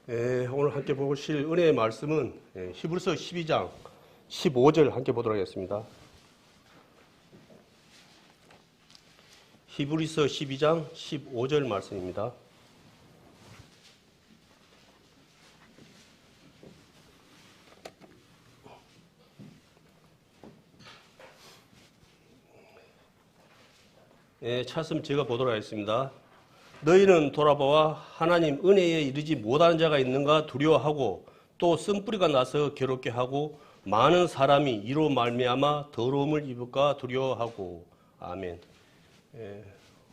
오늘 함께 보실 은혜의 말씀은 히브리서 12장 15절 함께 보도록 하겠습니다. 히브리서 12장 15절 말씀입니다. 찾으면 제가 보도록 하겠습니다. 너희는 돌아보아 하나님 은혜에 이르지 못하는 자가 있는가 두려워하고 또 쓴뿌리가 나서 괴롭게 하고 많은 사람이 이로 말미암아 더러움을 입을까 두려워하고. 아멘.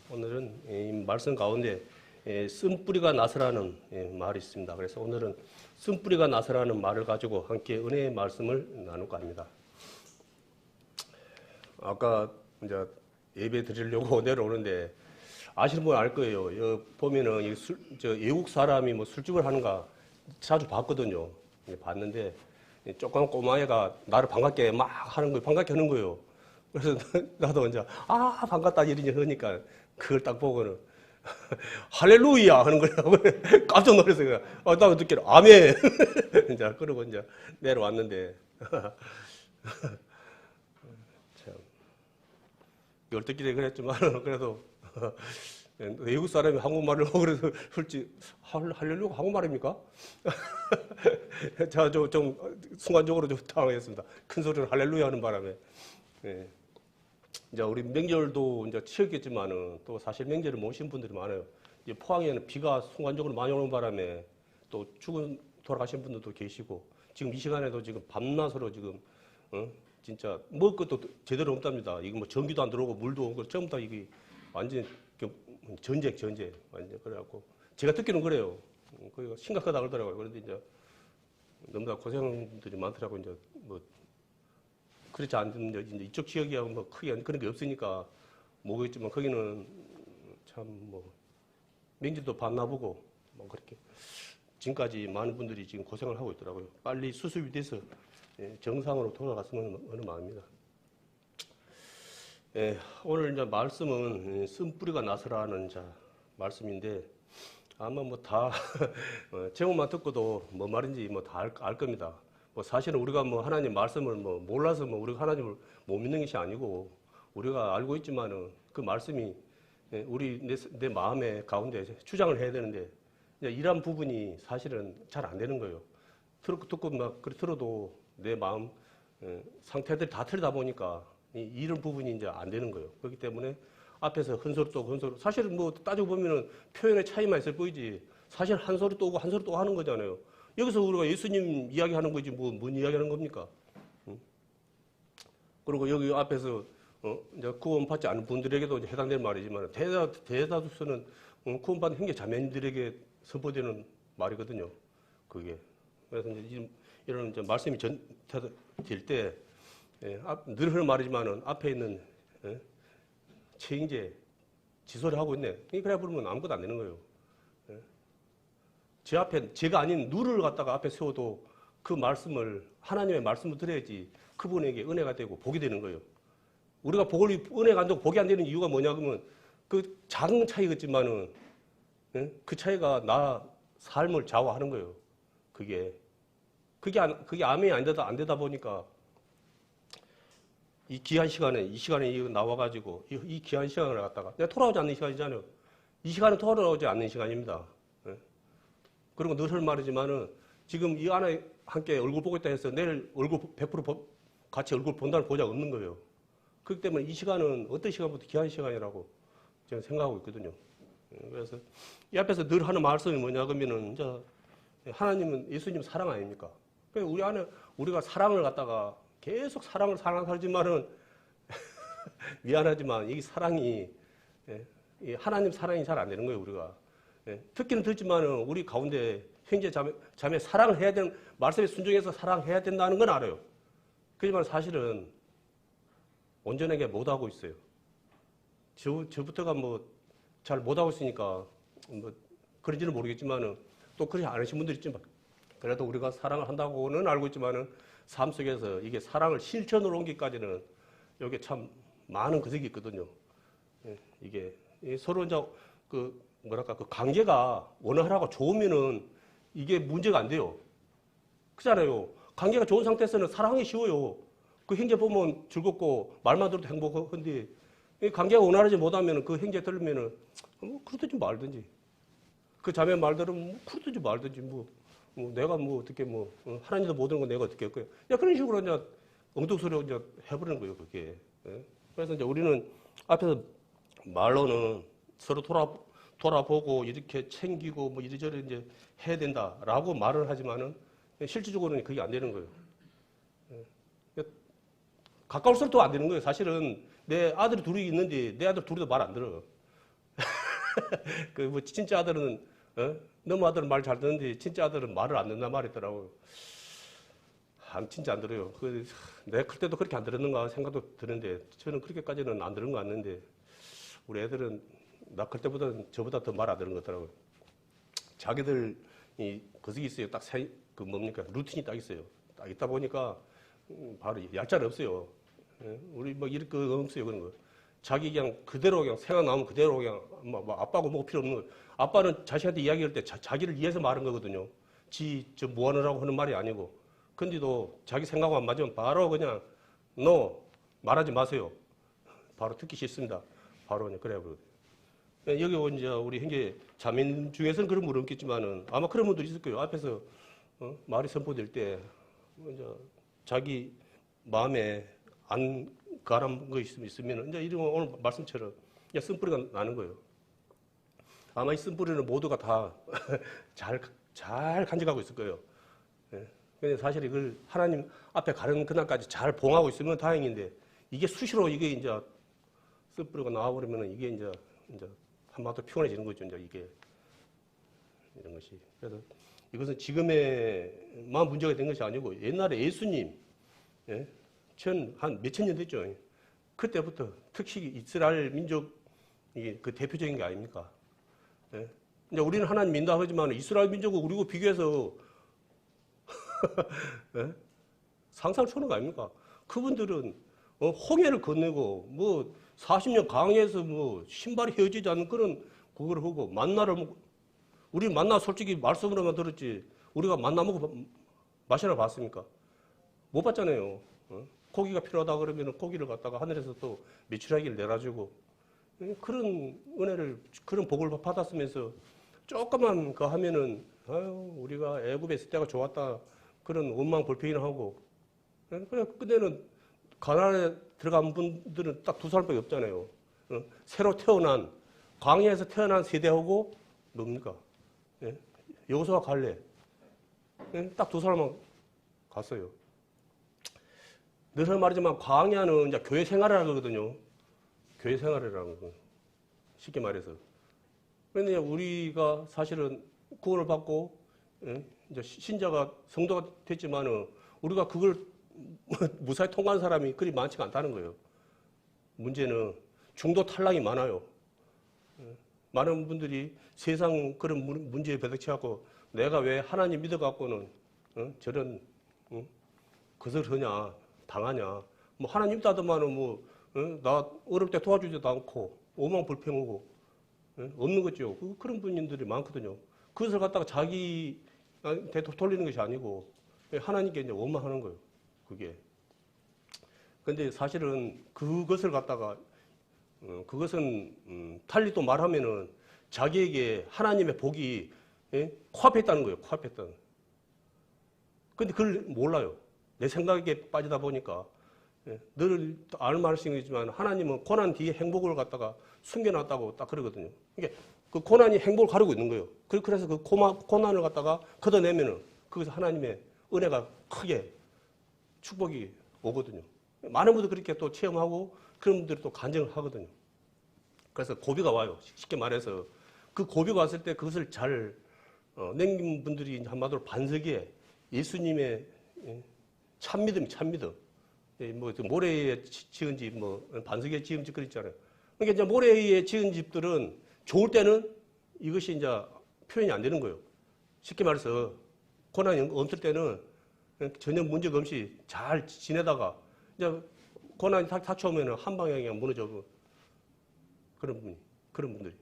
오늘은 이 말씀 가운데 쓴뿌리가 나서라는 말이 있습니다. 그래서 오늘은 쓴뿌리가 나서라는 말을 가지고 함께 은혜의 말씀을 나눌까 합니다. 아까 이제 예배 드리려고 내려오는데 아시는 분 알 거예요. 여기 보면은 외국 사람이 뭐 술집을 하는가 자주 봤거든요. 봤는데 조그만 꼬마애가 나를 반갑게 막 하는 거예요. 반갑게 하는 거예요. 그래서 나도 이제 반갑다 이러니 하니까 그걸 딱 보고는 할렐루야 하는 거예요. 깜짝 놀라서 나도 듣기로 아멘. 이제 그러고 이제 내려왔는데 참 열댓기에 그랬지만 그래도 외국 사람이 한국말을 하고 그래서 솔직히 할렐루야 한국말입니까? 제가 좀 순간적으로 좀 당황했습니다. 큰 소리로 할렐루야 하는 바람에. 이제 우리 명절도 이제 치렀겠지만은 또 사실 명절을 못 오신 분들이 많아요. 이제 포항에는 비가 순간적으로 많이 오는 바람에 또 돌아가신 분들도 계시고 지금 이 시간에도 지금 밤낮으로 지금 진짜 먹을 것도 제대로 없답니다. 이거 뭐 전기도 안 들어오고 물도 오고 전부 다 이게 완전 전쟁 완전 그래갖고 제가 듣기는 그래요. 그거 심각하다 그러더라고요. 그런데 이제 너무나 고생하는 분들이 많더라고. 이제 뭐 그렇지 않은 이제 이쪽 지역이야 뭐 크게 그런 게 없으니까 모르겠지만 거기는 참 뭐 명절도 반나보고 뭐 그렇게 지금까지 많은 분들이 지금 고생을 하고 있더라고요. 빨리 수습이 돼서 정상으로 돌아갔으면 하는 마음입니다. 오늘 이제 말씀은 쓴뿌리가 나서라는 말씀인데 아마 뭐 다 제목만 듣고도 뭐 말인지 뭐 다 알 겁니다. 뭐 사실은 우리가 뭐 하나님 말씀을 뭐 몰라서 뭐 우리가 하나님을 못 믿는 것이 아니고 우리가 알고 있지만은 그 말씀이 우리 내 마음의 가운데 주장을 해야 되는데 이런 부분이 사실은 잘 안 되는 거예요. 듣고 막 들어도 내 마음 상태들이 다 틀리다 보니까 이런 부분이 이제 안 되는 거예요. 그렇기 때문에 앞에서 한 소리 또 한 소리, 사실은 뭐 따지고 보면은 표현의 차이만 있을 뿐이지 사실 한 소리 또 오고 한 소리 또 하는 거잖아요. 여기서 우리가 예수님 이야기하는 거지 뭔 이야기하는 겁니까? 그리고 여기 앞에서 이제 구원받지 않은 분들에게도 해당되는 말이지만 대다수는 구원받은 형제 자매님들에게 선포되는 말이거든요. 그게 그래서 이제 이런 이제 말씀이 될 때 늘 하는 말이지만은 앞에 있는 책임제 지소를 하고 있네. 그래 버리면 아무것도 안 되는 거예요. 제 앞에 제가 아닌 누를 갖다가 앞에 세워도 그 말씀을 하나님의 말씀을 들어야지 그분에게 은혜가 되고 복이 되는 거예요. 우리가 은혜가 안 되고 복이 안 되는 이유가 뭐냐 그러면 그 작은 차이겠지만은 그 차이가 나 삶을 좌우하는 거예요. 그게 암이 안 되다 보니까 이 귀한 시간에 나와가지고 이 귀한 시간을 갖다가 내가 돌아오지 않는 시간이잖아요. 이 시간은 돌아오지 않는 시간입니다. 그리고 늘 말이지만은 지금 이 안에 함께 얼굴 보고 있다 해서 내일 얼굴 100% 같이 얼굴 본다는 보장 없는 거예요. 그렇기 때문에 이 시간은 어떤 시간보다 귀한 시간이라고 저는 생각하고 있거든요. 그래서 이 앞에서 늘 하는 말씀이 뭐냐 그러면은 이제 하나님은 예수님 사랑 아닙니까? 그러니까 우리 안에 우리가 사랑을 갖다가 계속 사랑을 살지만은 미안하지만 이 사랑이 하나님 사랑이 잘 안 되는 거예요. 우리가 듣기는 듣지만은 우리 가운데 형제 자매 사랑을 해야 되는 말씀에 순종해서 사랑해야 된다는 건 알아요. 그렇지만 사실은 온전하게 못 하고 있어요. 저부터가 뭐 잘 못 하고 있으니까 뭐 그런지는 모르겠지만은 또 그렇지 않으신 분들이 있지만 그래도 우리가 사랑을 한다고는 알고 있지만은 삶 속에서 이게 사랑을 실천으로 옮기기까지는 여기 참 많은 것이 있거든요. 이게 서로 이제 그 관계가 원활하고 좋으면은 이게 문제가 안 돼요. 그잖아요. 관계가 좋은 상태에서는 사랑하기 쉬워요. 그 형제 보면 즐겁고 말만 들어도 행복한데 관계가 원활하지 못하면 그 형제 들으면은 그러든지 말든지 그 자매 말 들으면 그러든지 말든지 내가 어떻게 하나님도 못 오는 건 내가 어떻게 할 거야. 야, 그런 식으로 이제 엉뚱소리로 이제 해버리는 거예요, 그게. 예? 그래서 이제 우리는 앞에서 말로는 서로 돌아보고 이렇게 챙기고 이리저리 이제 해야 된다라고 말을 하지만은 실질적으로는 그게 안 되는 거예요. 예? 가까울수록 더 안 되는 거예요. 사실은 내 아들이 둘이 있는데 내 아들 둘이도 말 안 들어. 진짜 아들은 너무 아들은 말 잘 듣는데 진짜 아들은 말을 안 듣는단 말이 있더라고요. 진짜 안 들어요. 내가 클 때도 그렇게 안 들었는가 생각도 드는데 저는 그렇게까지는 안 들은 거 같는데 우리 애들은 나 클 때보다는 저보다 더 말 안 듣는 것 같더라고요. 자기들이 그게 있어요. 딱 루틴이 딱 있어요. 딱 있다 보니까 바로 얄짤 없어요. 예? 우리 이렇게 없어요. 그런 거. 자기 그냥 그대로 그냥 생각나면 그대로 그냥 아빠고 뭐고 필요 없는 거예요. 아빠는 자식한테 이야기할 때 자기를 위해서 말한 거거든요. 저 뭐 하느라고 하는 말이 아니고. 근데도 자기 생각과 안 맞으면 바로 그냥 말하지 마세요. 바로 듣기 싫습니다. 바로 그냥 그래 버려요. 여기 온 이제 우리 형제 자매 중에서는 그런 분은 없겠지만은 아마 그런 분들이 있을 거예요. 앞에서 말이 선포될 때 이제 자기 마음에 안 가란 거 있으면 이제 이런 오늘 말씀처럼 그냥 쓴뿌리가 나는 거예요. 아마 이 쓴뿌리는 모두가 다 잘 간직하고 있을 거예요. 근데 사실 이걸 하나님 앞에 가는 그날까지 잘 봉하고 있으면 다행인데 이게 수시로 이게 이제 쓴뿌리가 나와버리면 이게 이제 한마디로 피곤해지는 거죠. 이제 이게 이런 것이. 그래서 이것은 지금에만 문제가 된 것이 아니고 옛날에 예수님, 한 몇천 년 됐죠. 그때부터 특히 이스라엘 민족이 그 대표적인 게 아닙니까? 이제 우리는 하나님 믿는다 하지만 이스라엘 민족은 우리고 비교해서 상상 초는 거 아닙니까? 그분들은 홍해를 건너고 40년 강에서 신발이 헤어지지 않는 그런 그걸 하고 만나를 우리 만나 솔직히 말씀으로만 들었지 우리가 만나 먹고 맛이나 봤습니까? 못 봤잖아요. 고기가 필요하다 그러면 고기를 갖다가 하늘에서 또 메추라기를 내려주고 그런 은혜를 그런 복을 받았으면서 조금만 그 하면은 우리가 애굽에 있을 때가 좋았다 그런 원망 불평이나 하고 그래 그때는 가나안에 들어간 분들은 딱 두 사람밖에 없잖아요. 새로 태어난 광야에서 태어난 세대하고 뭡니까? 여호수아 갈렙 딱 두 사람만 갔어요. 늘 말하지만 광야는 이제 교회 생활을 하거든요. 교회 생활이라는 거 쉽게 말해서. 그런데 우리가 사실은 구원을 받고 이제 신자가 성도가 됐지만은 우리가 그걸 무사히 통과한 사람이 그리 많지가 않다는 거예요. 문제는 중도 탈락이 많아요. 많은 분들이 세상 그런 문제에 배덕치하고 내가 왜 하나님 믿어갖고는 저런 것을 하냐 당하냐 하나님 믿다더만은 나 어려울 때 도와주지도 않고 오만 불평하고 없는 거죠. 그런 분들이 많거든요. 그것을 갖다가 자기한테 돌리는 것이 아니고 하나님께 이제 원망하는 거예요. 그게. 근데 사실은 그것을 갖다가 그것은 달리 또 말하면은 자기에게 하나님의 복이 코앞에 있다는 거예요. 코앞에 있다는. 근데 그걸 몰라요. 내 생각에 빠지다 보니까 늘 아는 말씀이지만 하나님은 고난 뒤에 행복을 갖다가 숨겨놨다고 딱 그러거든요. 그러니까 그 고난이 행복을 가르고 있는 거예요. 그래서 그 고난을 갖다가 걷어내면은 거기서 하나님의 은혜가 크게 축복이 오거든요. 많은 분들이 그렇게 또 체험하고 그런 분들이 또 간증을 하거든요. 그래서 고비가 와요. 쉽게 말해서 그 고비가 왔을 때 그것을 잘 넘긴 분들이 한마디로 반석에 예수님의 참믿음. 모래에 지은 집, 반석에 지은 집 그랬잖아요. 그러니까 이제 모래에 지은 집들은 좋을 때는 이것이 이제 표현이 안 되는 거예요. 쉽게 말해서 고난이 없을 때는 전혀 문제가 없이 잘 지내다가 이제 고난이 닥쳐오면 한 방향이 무너져 그런 분들이.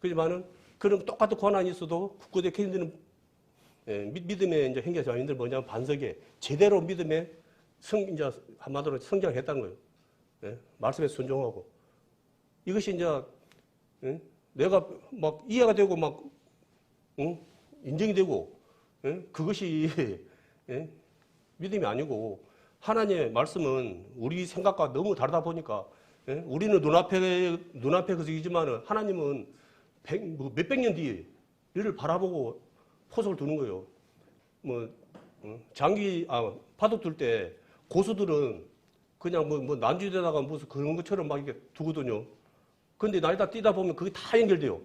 그렇지만은 그런 똑같은 고난이 있어도 굳건하게 견디는 믿음의 이제 형제 자매님들 뭐냐면 반석에 제대로 믿음에 이제 한마디로 성장했다는 거예요. 예? 말씀에 순종하고 이것이 이제 내가 막 이해가 되고 막 인정이 되고 그것이 믿음이 아니고 하나님의 말씀은 우리 생각과 너무 다르다 보니까 우리는 눈앞에 그지이지만 하나님은 몇백 년 뒤에 이를 바라보고 포석을 두는 거예요. 뭐 바둑 둘 때 고수들은 그냥 뭐 난주에다가 무슨 그런 것처럼 막 이렇게 두거든요. 근데 날다 뛰다 보면 그게 다 연결돼요.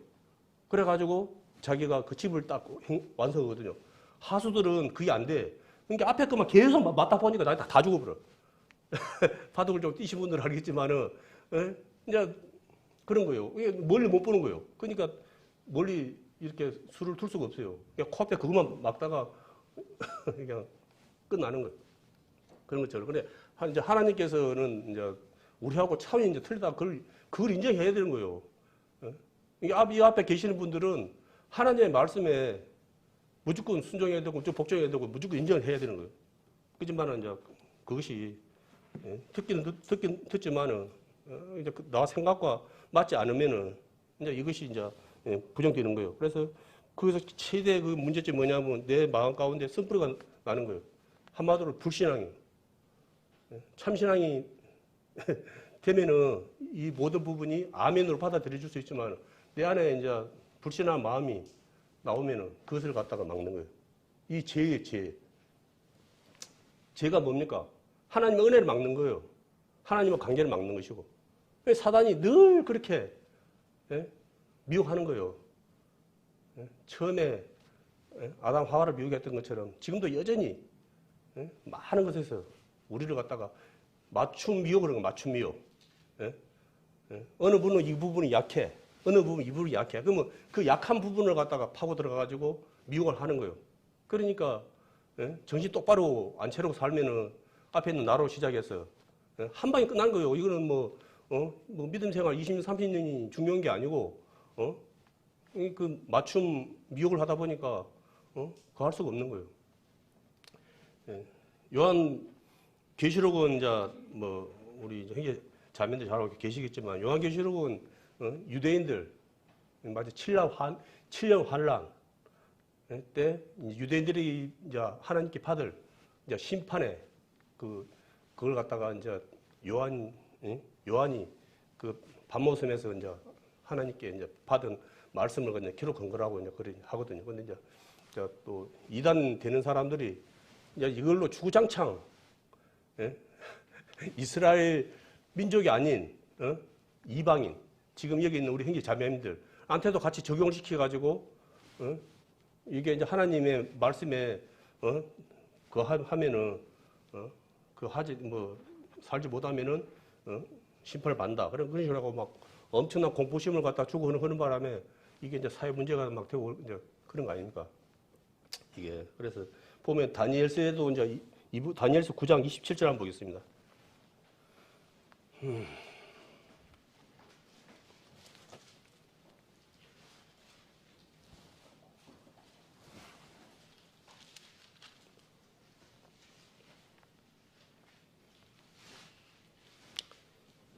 그래가지고 자기가 그 집을 딱 완성하거든요. 하수들은 그게 안 돼. 그러니까 앞에 것만 계속 맞다 보니까 날다 다 죽어버려. 바둑을 좀 뛰신 분들은 알겠지만은, 이제 그런 거예요. 멀리 못 보는 거예요. 그러니까 멀리 이렇게 수를 둘 수가 없어요. 그냥 코앞에 그것만 막다가 그냥 끝나는 거예요. 그런 것처럼. 근데 이제 하나님께서는 이제 우리하고 차원이 이제 틀리다. 그걸 인정해야 되는 거예요. 이 앞에 계시는 분들은 하나님의 말씀에 무조건 순종해야 되고, 좀 복종해야 되고, 무조건 인정을 해야 되는 거예요. 그지만은 이제 그것이 듣긴 듣지만은 이제 나 생각과 맞지 않으면은 이제 이것이 이제 부정되는 거예요. 그래서 거기서 최대 그 문제점이 뭐냐면 내 마음 가운데 쓴뿌리가 나는 거예요. 한마디로 불신앙이에요. 참신앙이 되면은 이 모든 부분이 아멘으로 받아들여 줄 수 있지만 내 안에 이제 불신한 마음이 나오면은 그것을 갖다가 막는 거예요. 이 죄의 죄. 죄가 뭡니까? 하나님의 은혜를 막는 거예요. 하나님의 관계를 막는 것이고. 사단이 늘 그렇게 미혹하는 거예요. 처음에 아담 하와를 미혹했던 것처럼 지금도 여전히 많은 것에서 우리를 갖다가 맞춤 미혹을 하는 거예요. 맞춤 미혹. 어느 분은 이 부분이 약해. 어느 부분 이 부분이 약해. 그러면 그 약한 부분을 갖다가 파고 들어가가지고 미혹을 하는 거예요. 그러니까 정신 똑바로 안 차리고 살면은 앞에 있는 나로 시작해서 한 방에 끝난 거예요. 이거는 뭐 믿음 생활 20년, 30년이 중요한 게 아니고 그 맞춤 미혹을 하다 보니까 그거 할 수가 없는 거예요. 요한 계시록은 이제 뭐 우리 형제 자매들 잘 알고 계시겠지만 요한 계시록은 유대인들 맞아 7년 환란 때 유대인들이 이제 하나님께 받을 이제 심판에 그걸 갖다가 이제 요한이 그 밤모섬에서 이제 하나님께 이제 받은 말씀을 그냥 기록한 거라고 이제 그런 하거든요. 근데 이제 또 이단 되는 사람들이 이제 이걸로 주구장창 이스라엘 민족이 아닌 이방인 지금 여기 있는 우리 형제 자매님들한테도 같이 적용을 시켜가지고 이게 이제 하나님의 말씀에 그 하면은 그 하지 뭐 살지 못하면은 심판을 받는다. 그런 식으로 하고 막 엄청난 공포심을 갖다 주고 하는 바람에 이게 이제 사회 문제가 막 되고 이제 그런 거 아닙니까? 이게 그래서 보면 다니엘서에도 이제 다니엘서 9장 27절 한번 보겠습니다.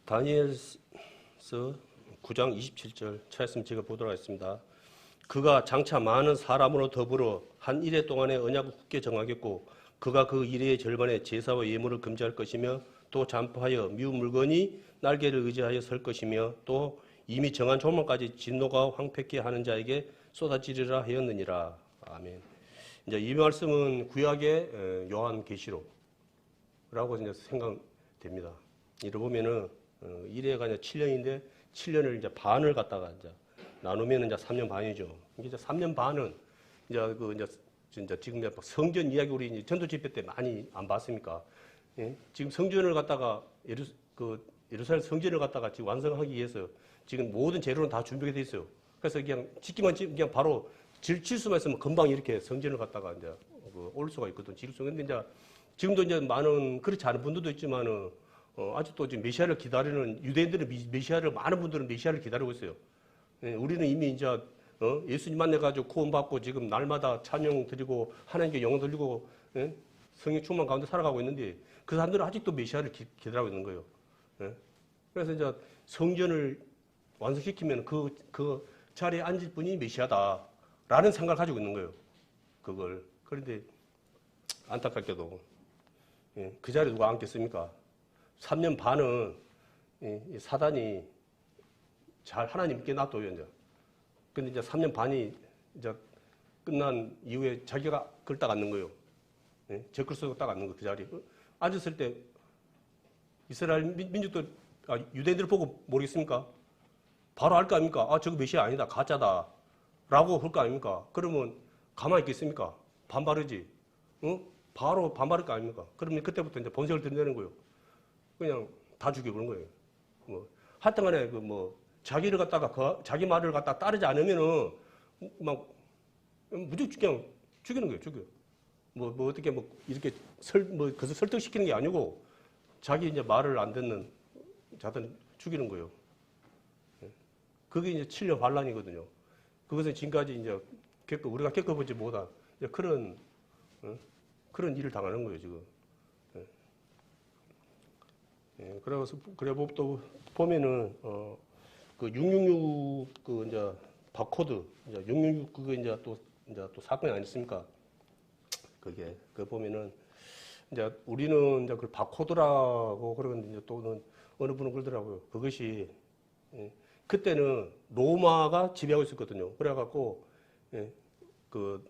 다니엘서 9장 27절 찾았으면 제가 보도록 하겠습니다. 그가 장차 많은 사람으로 더불어 한 이래 동안의 언약을 굳게 정하겠고 그가 그 이래의 절반에 제사와 예물을 금지할 것이며 또 잠파하여 미운 물건이 날개를 의지하여 설 것이며 또 이미 정한 조문까지 진노가 황폐케 하는 자에게 쏟아지리라 하였느니라. 아멘. 이제 이 말씀은 구약의 요한계시록이라고 이제 생각됩니다. 이를 보면은 이래가 이제 7년인데 7년을 이제 반을 갖다가 이제 나누면 이제 3년 반이죠. 이제 3년 반은 이제 지금 성전 이야기 우리 이제 전도 집회 때 많이 안 봤습니까? 예? 지금 성전을 갖다가 예루살렘 성전을 갖다가 지금 완성하기 위해서 지금 모든 재료는 다 준비가 돼 있어요. 그래서 그냥 바로 질 수만 있으면 금방 이렇게 성전을 갖다가 이제 올 수가 있거든. 질 수. 근데 이제 지금도 이제 많은 그렇지 않은 분들도 있지만은 아직도 지금 메시아를 기다리는 유대인들은 메시아를 많은 분들은 메시아를 기다리고 있어요. 예, 우리는 이미 이제 예수님 만나가지고 구원받고 지금 날마다 찬양 드리고 하나님께 영광 돌리고 예? 성령 충만 가운데 살아가고 있는데 그 사람들은 아직도 메시아를 기다리고 있는 거예요. 예? 그래서 이제 성전을 완성시키면 그 자리에 앉을 분이 메시아다라는 생각을 가지고 있는 거예요. 그걸. 그런데 안타깝게도 예, 그 자리에 누가 앉겠습니까? 3년 반은 이 사단이 잘 하나님께 놔둬요, 이제. 근데 이제 3년 반이 이제 끝난 이후에 자기가 그걸 딱 앉는 거예요. 예? 저걸 쓰고 딱 앉는 거, 그 자리. 앉았을 때 이스라엘 민족들, 유대인들 보고 모르겠습니까? 바로 알 거 아닙니까? 아, 저거 메시아 아니다, 가짜다. 라고 할 거 아닙니까? 그러면 가만히 있겠습니까? 반발하지. 바로 반발할 거 아닙니까? 그러면 그때부터 이제 본색을 드러내는 거예요. 그냥 다 죽여버린 거예요. 뭐, 하여튼간에 자기를 갖다가 자기 말을 갖다 따르지 않으면은 막 무조건 그냥 죽이는 거예요. 죽여. 어떻게 이렇게 그래서 설득시키는 게 아니고 자기 이제 말을 안 듣는 자들은 죽이는 거예요. 그게 이제 7년 환란이거든요. 그것은 지금까지 이제 우리가 겪어보지 못한 그런 일을 당하는 거예요, 지금. 그래서 또 보면은 그 666 그 이제 바코드 이제 666 그거 이제 또 사건이 아니었습니까? 그거 보면은 이제 우리는 이제 그 바코드라고 그러는데 이제 또는 어느 분은 그러더라고요. 그것이 그때는 로마가 지배하고 있었거든요. 그래갖고 그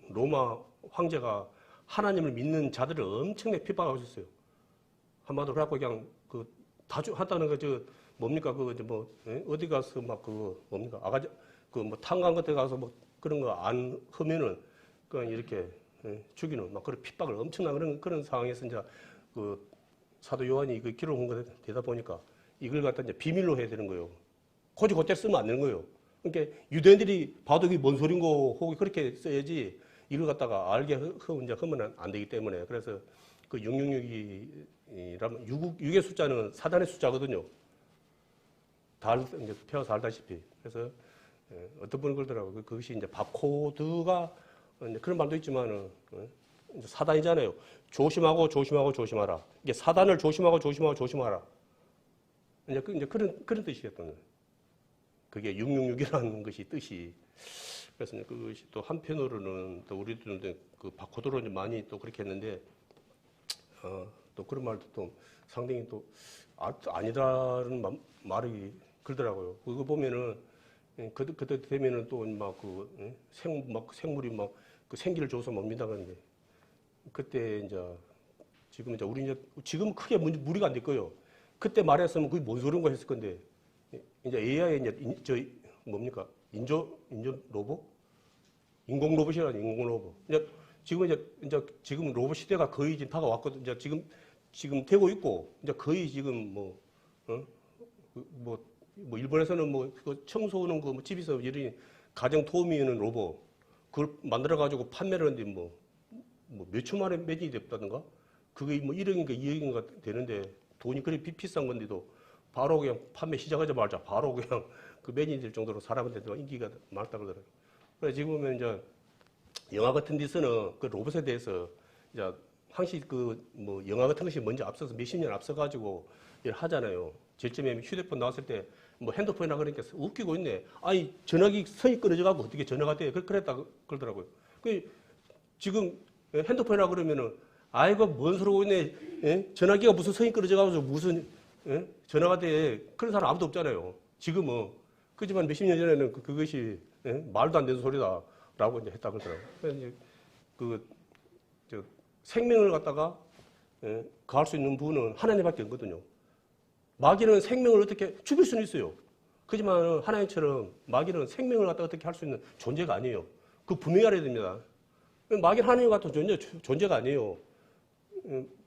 로마 황제가 하나님을 믿는 자들을 엄청나게 핍박하고 있었어요. 한마디로 그래갖고 그냥 다 한다는 거 뭡니까 어디 가서 뭡니까 탄광 같은 데 가서 그런 거 안 하면은 그냥 이렇게 죽이는 그런 핍박을 엄청난 그런 상황에서 이제 사도 요한이 기록한 거 되다 보니까 이걸 갖다 이제 비밀로 해야 되는 거예요. 고지고대로 쓰면 안 되는 거예요. 그러니까 유대인들이 봐도 이게 뭔 소린고 혹은 그렇게 써야지 이걸 갖다가 알게 하면 안 되기 때문에 그래서 그 666이라면 6의 숫자는 사단의 숫자거든요. 이제 배워서 알다시피. 그래서 어떤 분은 그러더라고요. 그것이 이제 바코드가 그런 말도 있지만은 이제 사단이잖아요. 조심하고 조심하라. 이게 사단을 조심하고 조심하라. 이제 그런 뜻이겠거든요. 그게 666이라는 것이 뜻이. 그래서 그것이 또 한편으로는 또 우리들은 그 바코드로 많이 또 그렇게 했는데 또 그런 말도 또 상당히 또 아니다라는 말이 그러더라고요. 그거 보면은 그때 되면은 또 생물이 그 생기를 줘서 뭡니다 그런데 그때 이제 지금 크게 무리가 안 될 거예요. 그때 말했으면 그게 뭔 소린가 했을 건데 이제 AI 이제 뭡니까 인조 로봇 인공 로봇이라는 인공 로봇 지금 로봇 시대가 거의 지금 다가왔거든요. 이제 지금 되고 있고 이제 거의 지금 일본에서는 그거 청소하는 거 집에서 이런 가정 도우미는 로봇 그걸 만들어 가지고 판매를 하는데 몇 초 만에 매진이 됐다든가 그게 1억인가 2억인가 되는데 돈이 그리 비싼 건데도 바로 그냥 판매 시작하자마자 바로 그냥 그 매진이 될 정도로 사람한테도 인기가 많다 그러더라고요. 그래서 지금 보면 이제 영화 같은 데서는 그 로봇에 대해서 이제 항시 영화 같은 것이 먼저 앞서서 몇십 년 앞서가지고 일 하잖아요. 제일 처음에 휴대폰 나왔을 때 핸드폰이나 그러니까 웃기고 있네. 아니, 전화기 선이 끊어져가고 어떻게 전화가 돼? 그랬다 그러더라고요. 지금 핸드폰이라 그러면은 아이고, 뭔 소리고 있네. 예? 전화기가 무슨 선이 끊어져가지고 무슨 전화가 돼. 그런 사람 아무도 없잖아요. 지금은. 그렇지만 몇십 년 전에는 그것이 말도 안 되는 소리다라고 이제 했다 그러더라고요. 그래서 이제 생명을 갖다가 가할 수 있는 분은 하나님밖에 없거든요. 마귀는 생명을 어떻게 죽일 수는 있어요. 그렇지만 하나님처럼 마귀는 생명을 갖다 어떻게 할 수 있는 존재가 아니에요. 그 분명히 알아야 됩니다. 마귀는 하나님 같은 존재가 아니에요.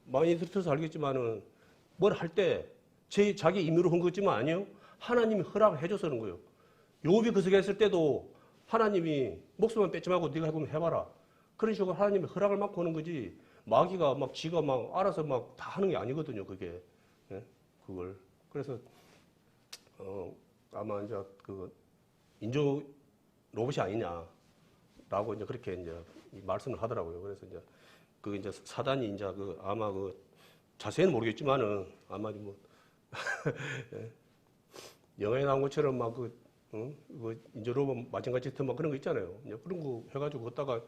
많이 들어서 알겠지만은 뭘 할 때 자기 임의로 한 거지만 아니에요. 하나님이 허락을 해줘서 그런 거예요. 욥이 그 속에 있을 때도 하나님이 목숨만 뺏지 말고 네가 해보면 해봐라. 그런 식으로 하나님이 허락을 받고 하는 거지. 마귀가 지가 알아서 다 하는 게 아니거든요. 그게. 그걸. 그래서 아마 이제 인조 로봇이 아니냐라고 이제 그렇게 이제 말씀을 하더라고요. 그래서 이제 그 이제 사단이 이제 그 아마 그 자세히는 모르겠지만은 아마 뭐 영화에 나온 것처럼 막 그 이제 로봇 마찬가지 막 그런 거 있잖아요. 이제 그런 거 해가지고 걷다가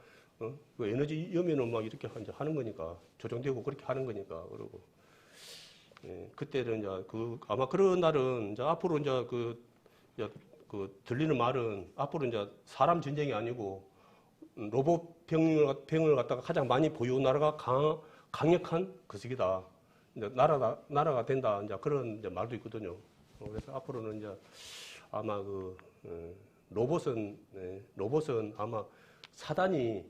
그 에너지 이면은 막 이렇게 이제 하는 거니까 조정되고 그렇게 하는 거니까 그러고 그때는 이제 그 아마 그런 날은 이제 앞으로 이제 그 들리는 말은 앞으로 이제 사람 전쟁이 아니고 로봇 병을 갖다가 가장 많이 보유한 나라가 강력한 거시기다. 이제 나라가 된다. 이제 그런 이제 말도 있거든요. 그래서 앞으로는 이제 아마 그 로봇은 아마 사단이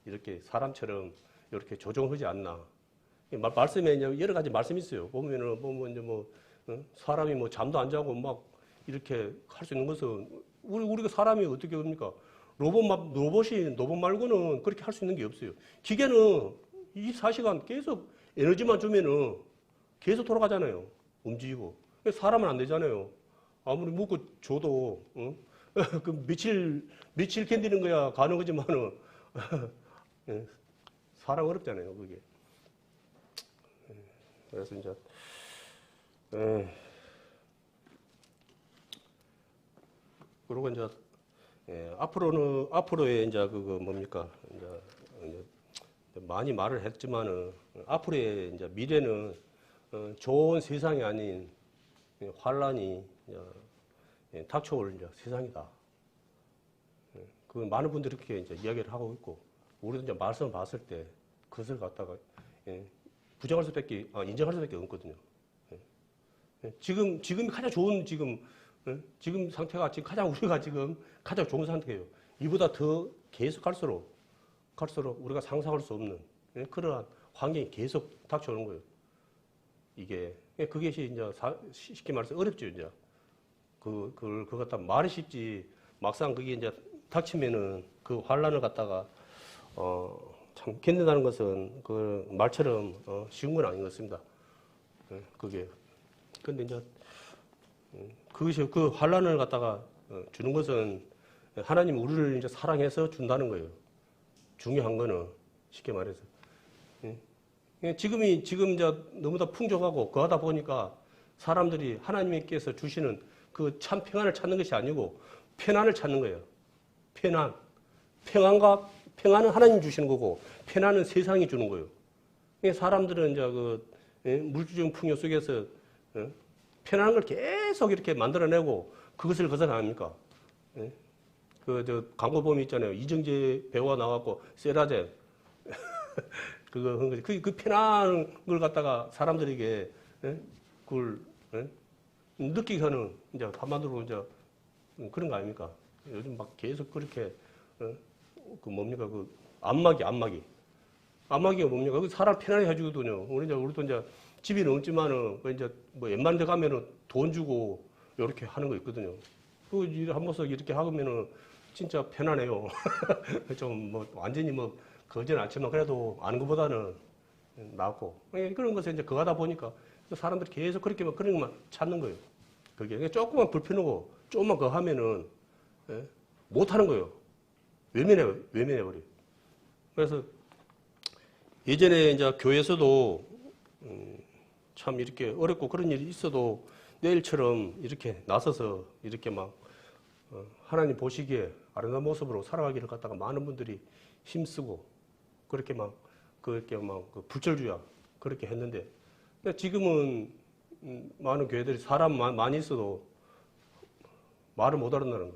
이렇게 사람처럼 이렇게 조종하지 않나. 말씀에 이제 여러 가지 말씀이 있어요. 보면 이제 뭐 사람이 뭐 잠도 안 자고 막 이렇게 할 수 있는 것은 우리가 사람이 어떻게 합니까? 로봇 말고는 그렇게 할 수 있는 게 없어요. 기계는 24시간 계속 에너지만 주면은 계속 돌아가잖아요. 움직이고. 사람은 안 되잖아요. 아무리 묻고 줘도, 그 며칠 견디는 거야 가는 거지만은, 사람 어렵잖아요, 그게. 그래서 이제, 그리고 이제, 앞으로의 이제 그거 뭡니까? 이제 많이 말을 했지만은, 앞으로의 이제 미래는 좋은 세상이 아닌 환란이 닥쳐올 이제 세상이다. 그 많은 분들이 이렇게 이제 이야기를 하고 있고, 우리도 이제 말씀을 봤을 때 그것을 갖다가 인정할 수밖에 없거든요. 지금 가장 좋은 지금 상태가 지금 우리가 지금 가장 좋은 상태예요. 이보다 더 계속 갈수록 우리가 상상할 수 없는 그러한 환경이 계속 닥쳐오는 거예요. 그것이 이제 쉽게 말해서 어렵죠, 이제. 그걸 갖다 말이 쉽지, 막상 그게 이제 닥치면은 그 환란을 갖다가, 참 견딘다는 것은 그 말처럼, 쉬운 건 아닌 것 같습니다. 그게. 근데 이제, 그것이 그 환란을 갖다가 주는 것은 하나님 우리를 이제 사랑해서 준다는 거예요. 중요한 거는 쉽게 말해서. 지금 이제 너무나 풍족하고 거하다 보니까 사람들이 하나님께서 주시는 그 참 평안을 찾는 것이 아니고 편안을 찾는 거예요. 평안은 하나님 주시는 거고 편안은 세상이 주는 거예요. 사람들은 이제 그 물질적 풍요 속에서 편안한 걸 계속 이렇게 만들어내고 그것을 거절합니까? 광고 보면 있잖아요. 이정재 배우가 나왔고 세라젬 그거 한 거지. 그 편안한 걸 갖다가 사람들에게 그걸 느끼게 하는 이제 한마디로 이제 그런 거 아닙니까? 요즘 막 계속 그렇게 그 뭡니까 그 안마기가 뭡니까? 그 사람 편안하게 해주거든요. 우리도 이제 집이 없지만은 이제 뭐 웬만한 데 가면은 돈 주고 이렇게 하는 거 있거든요. 그 한 번씩 이렇게 하면은 진짜 편안해요. 좀 뭐 완전히 뭐 그러진 않지만 그래도 아는 것보다는 낫고 그런 것에 이제 거하다 보니까 사람들이 계속 그렇게 그런 것만 찾는 거예요. 그게 조금만 불편하고 조금만 거하면은 못 하는 거예요. 외면해버려요. 그래서 예전에 이제 교회에서도 참 이렇게 어렵고 그런 일이 있어도 내일처럼 이렇게 나서서 이렇게 막 하나님 보시기에 아름다운 모습으로 살아가기를 갖다가 많은 분들이 힘쓰고 그렇게 막 그 불철주야 그렇게 했는데 지금은 많은 교회들이 사람 많이 있어도 말을 못 알아듣는 거예요.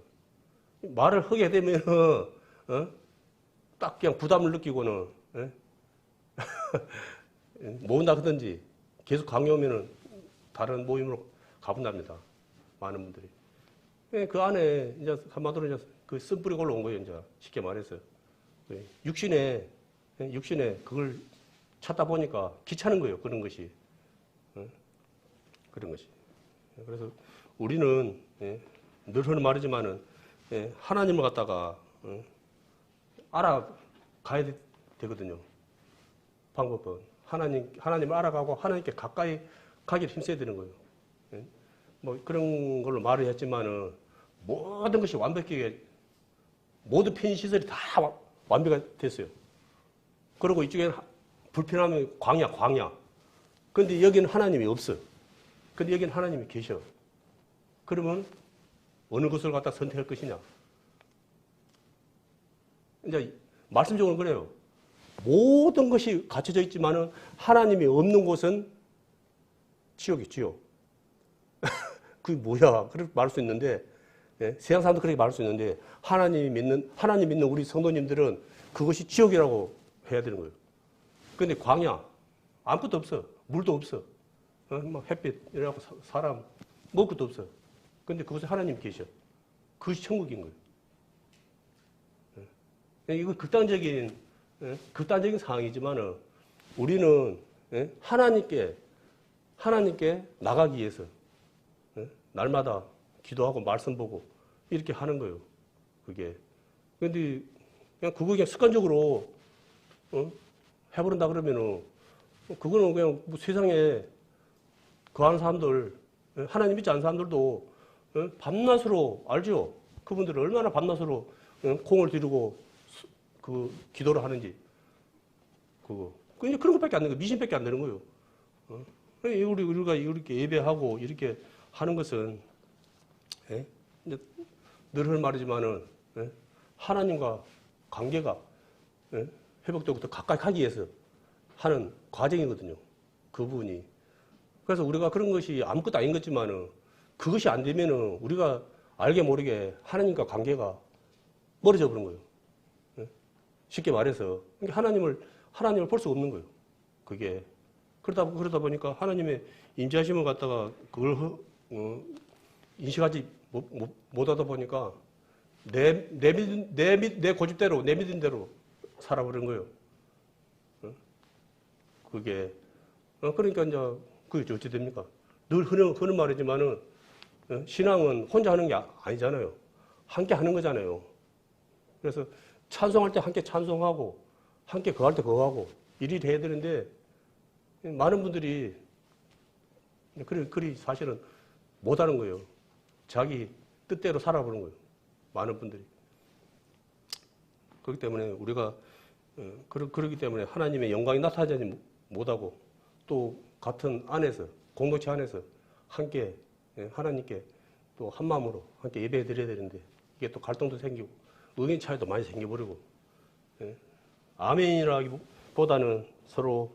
말을 하게 되면 딱 그냥 부담을 느끼고는 모은다 하든지 계속 강요하면은 다른 모임으로 가본답니다. 많은 분들이. 그 안에 이제 한마디로 이제 그 쓴뿌리 올라온 거예요. 이제 쉽게 말해서 육신에 그걸 찾다 보니까 귀찮은 거예요. 그런 것이. 그래서 우리는 늘 하는 말이지만은 하나님을 갖다가 알아가야 되거든요. 방법은 하나님을 알아가고 하나님께 가까이 가기를 힘써야 되는 거예요. 뭐 그런 걸로 말을 했지만은 모든 것이 완벽하게 모든 편의시설이 다 완벽하게 됐어요. 그리고 이쪽에는 불편하면 광야. 근데 여기는 하나님이 없어. 근데 여기는 하나님이 계셔. 그러면 어느 것을 갖다 선택할 것이냐? 이제 말씀적으로 그래요. 모든 것이 갖춰져 있지만은 하나님이 없는 곳은 지옥이. 그게 뭐야? 그렇게 말할 수 있는데, 예? 세상 사람도 그렇게 말할 수 있는데, 하나님 믿는 우리 성도님들은 그것이 지옥이라고 해야 되는 거예요. 근데 광야, 아무것도 없어. 물도 없어. 뭐 햇빛, 이래갖고 사람, 먹을 것도 없어. 근데 그곳에 하나님 계셔. 그것이 천국인 거예요. 예? 이거 극단적인 상황이지만은, 우리는, 예? 하나님께 나가기 위해서, 예? 날마다 기도하고 말씀 보고, 이렇게 하는 거예요. 그게. 근데, 그냥 습관적으로, 해버린다 그러면은, 그거는 그냥 뭐 세상에 거하는 사람들, 하나님 믿지 않는 사람들도 밤낮으로 알죠? 그분들은 얼마나 밤낮으로 공을 들이고 그 기도를 하는지. 그냥 그런 것밖에 안 되는 거예요. 미신밖에 안 되는 거예요. 우리가 이렇게 예배하고 이렇게 하는 것은, 예? 이제 늘 하는 말이지만은, 예? 하나님과 관계가, 예? 회복되고 더 가까이 하기 위해서 하는 과정이거든요. 그 부분이. 그래서 우리가 그런 것이 아무것도 아닌 것지만은 그것이 안 되면은 우리가 알게 모르게 하나님과 관계가 멀어져 버린 거예요. 예? 쉽게 말해서 하나님을 볼 수가 없는 거예요. 그게 그러다 보니까 하나님의 인자심을 갖다가 그걸 인식하지 못하다 보니까 내 고집대로 내 믿은 대로 살아버린 거예요. 그게 그러니까 이제 그게 어찌 됩니까? 늘 흔한 말이지만은 신앙은 혼자 하는 게 아니잖아요. 함께 하는 거잖아요. 그래서 찬송할 때 함께 찬송하고 함께 거할 때 거하고 이리 해야 되는데 많은 분들이 그리 사실은 못하는 거예요. 자기 뜻대로 살아보는 거예요. 많은 분들이. 그렇기 때문에 우리가 그렇기 때문에 하나님의 영광이 나타나지 못하고 또 같은 안에서 공동체 안에서 함께 하나님께 또 한 마음으로 함께 예배해 드려야 되는데 이게 또 갈등도 생기고 의견 차이도 많이 생겨버리고 아멘이라기보다는 서로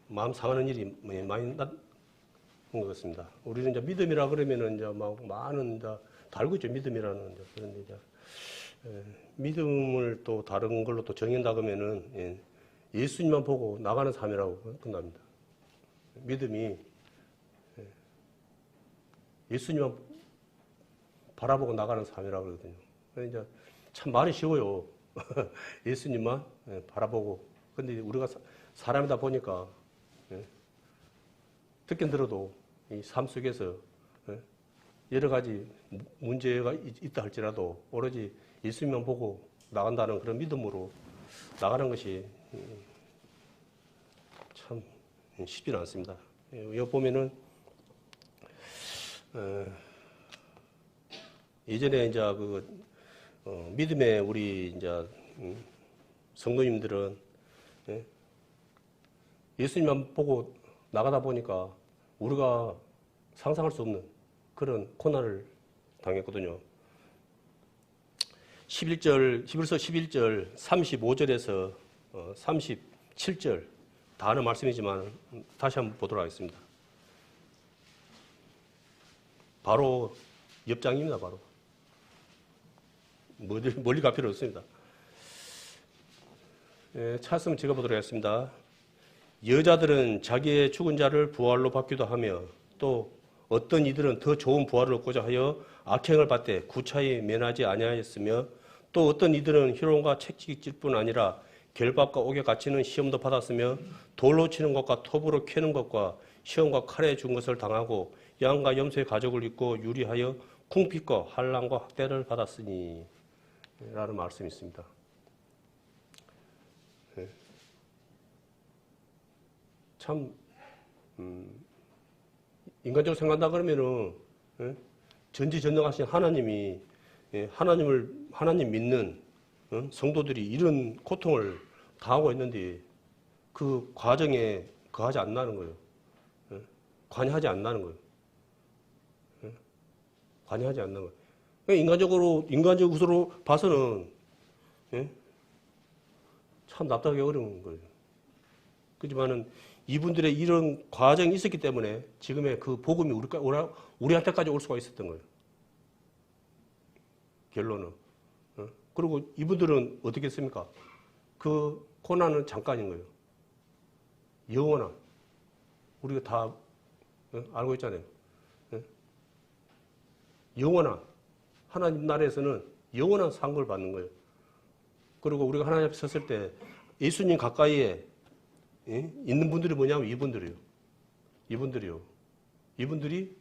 마음 상하는 일이 많이 났는 것 같습니다. 우리는 이제 믿음이라 그러면은 이제 막 많은 이제 달고 있죠. 믿음이라는 이제 그런데 이제 믿음을 또 다른 걸로 또 정한다 그러면은 예수님만 보고 나가는 삶이라고 끝납니다. 믿음이 예수님만 바라보고 나가는 삶이라고 그러거든요. 이제 참 말이 쉬워요. 예수님만 바라보고. 근데 우리가 사람이다 보니까 듣긴 들어도 이 삶 속에서 여러 가지 문제가 있다 할지라도 오로지 예수님만 보고 나간다는 그런 믿음으로 나가는 것이 참 쉽지는 않습니다. 여기 보면은 예전에 이제 믿음의 우리 이제 성도님들은 예수님만 보고 나가다 보니까 우리가 상상할 수 없는 그런 고난을 당했거든요. 11절, 히브리서 11절 35절에서 37절 다 아는 말씀이지만 다시 한번 보도록 하겠습니다. 바로 옆장입니다. 바로 멀리 갈 필요 없습니다. 찾았으면 제가 보도록 하겠습니다. 여자들은 자기의 죽은 자를 부활로 받기도 하며 또 어떤 이들은 더 좋은 부활을 얻고자 하여 악행을 받되 구차히 면하지 아니하였으며 또 어떤 이들은 희롱과 채찍질 뿐 아니라 결박과 옥에 갇히는 시험도 받았으며 돌로 치는 것과 톱으로 캐는 것과 시험과 칼에 준 것을 당하고 양과 염소의 가죽을 입고 유리하여 궁핍과 환난과 학대를 받았으니 라는 말씀이 있습니다. 참 인간적으로 생각한다 그러면은 예? 전지전능하신 하나님이 예, 하나님 믿는 성도들이 이런 고통을 당하고 있는데 그 과정에 거하지 않는다는 거예요. 예? 관여하지 않는다는 거예요. 예? 관여하지 않는 거예요. 인간적 구조로 봐서는 예? 참 납득하기 어려운 거예요. 그렇지만은 이분들의 이런 과정이 있었기 때문에 지금의 그 복음이 우리한테까지 올 수가 있었던 거예요. 결론은. 그리고 이분들은 어떻게 했습니까? 그 고난은 잠깐인 거예요. 영원한. 우리가 다 알고 있잖아요. 영원한. 하나님 나라에서는 영원한 상급을 받는 거예요. 그리고 우리가 하나님 앞에 섰을 때 예수님 가까이에 있는 분들이 뭐냐면 이분들이요. 이분들이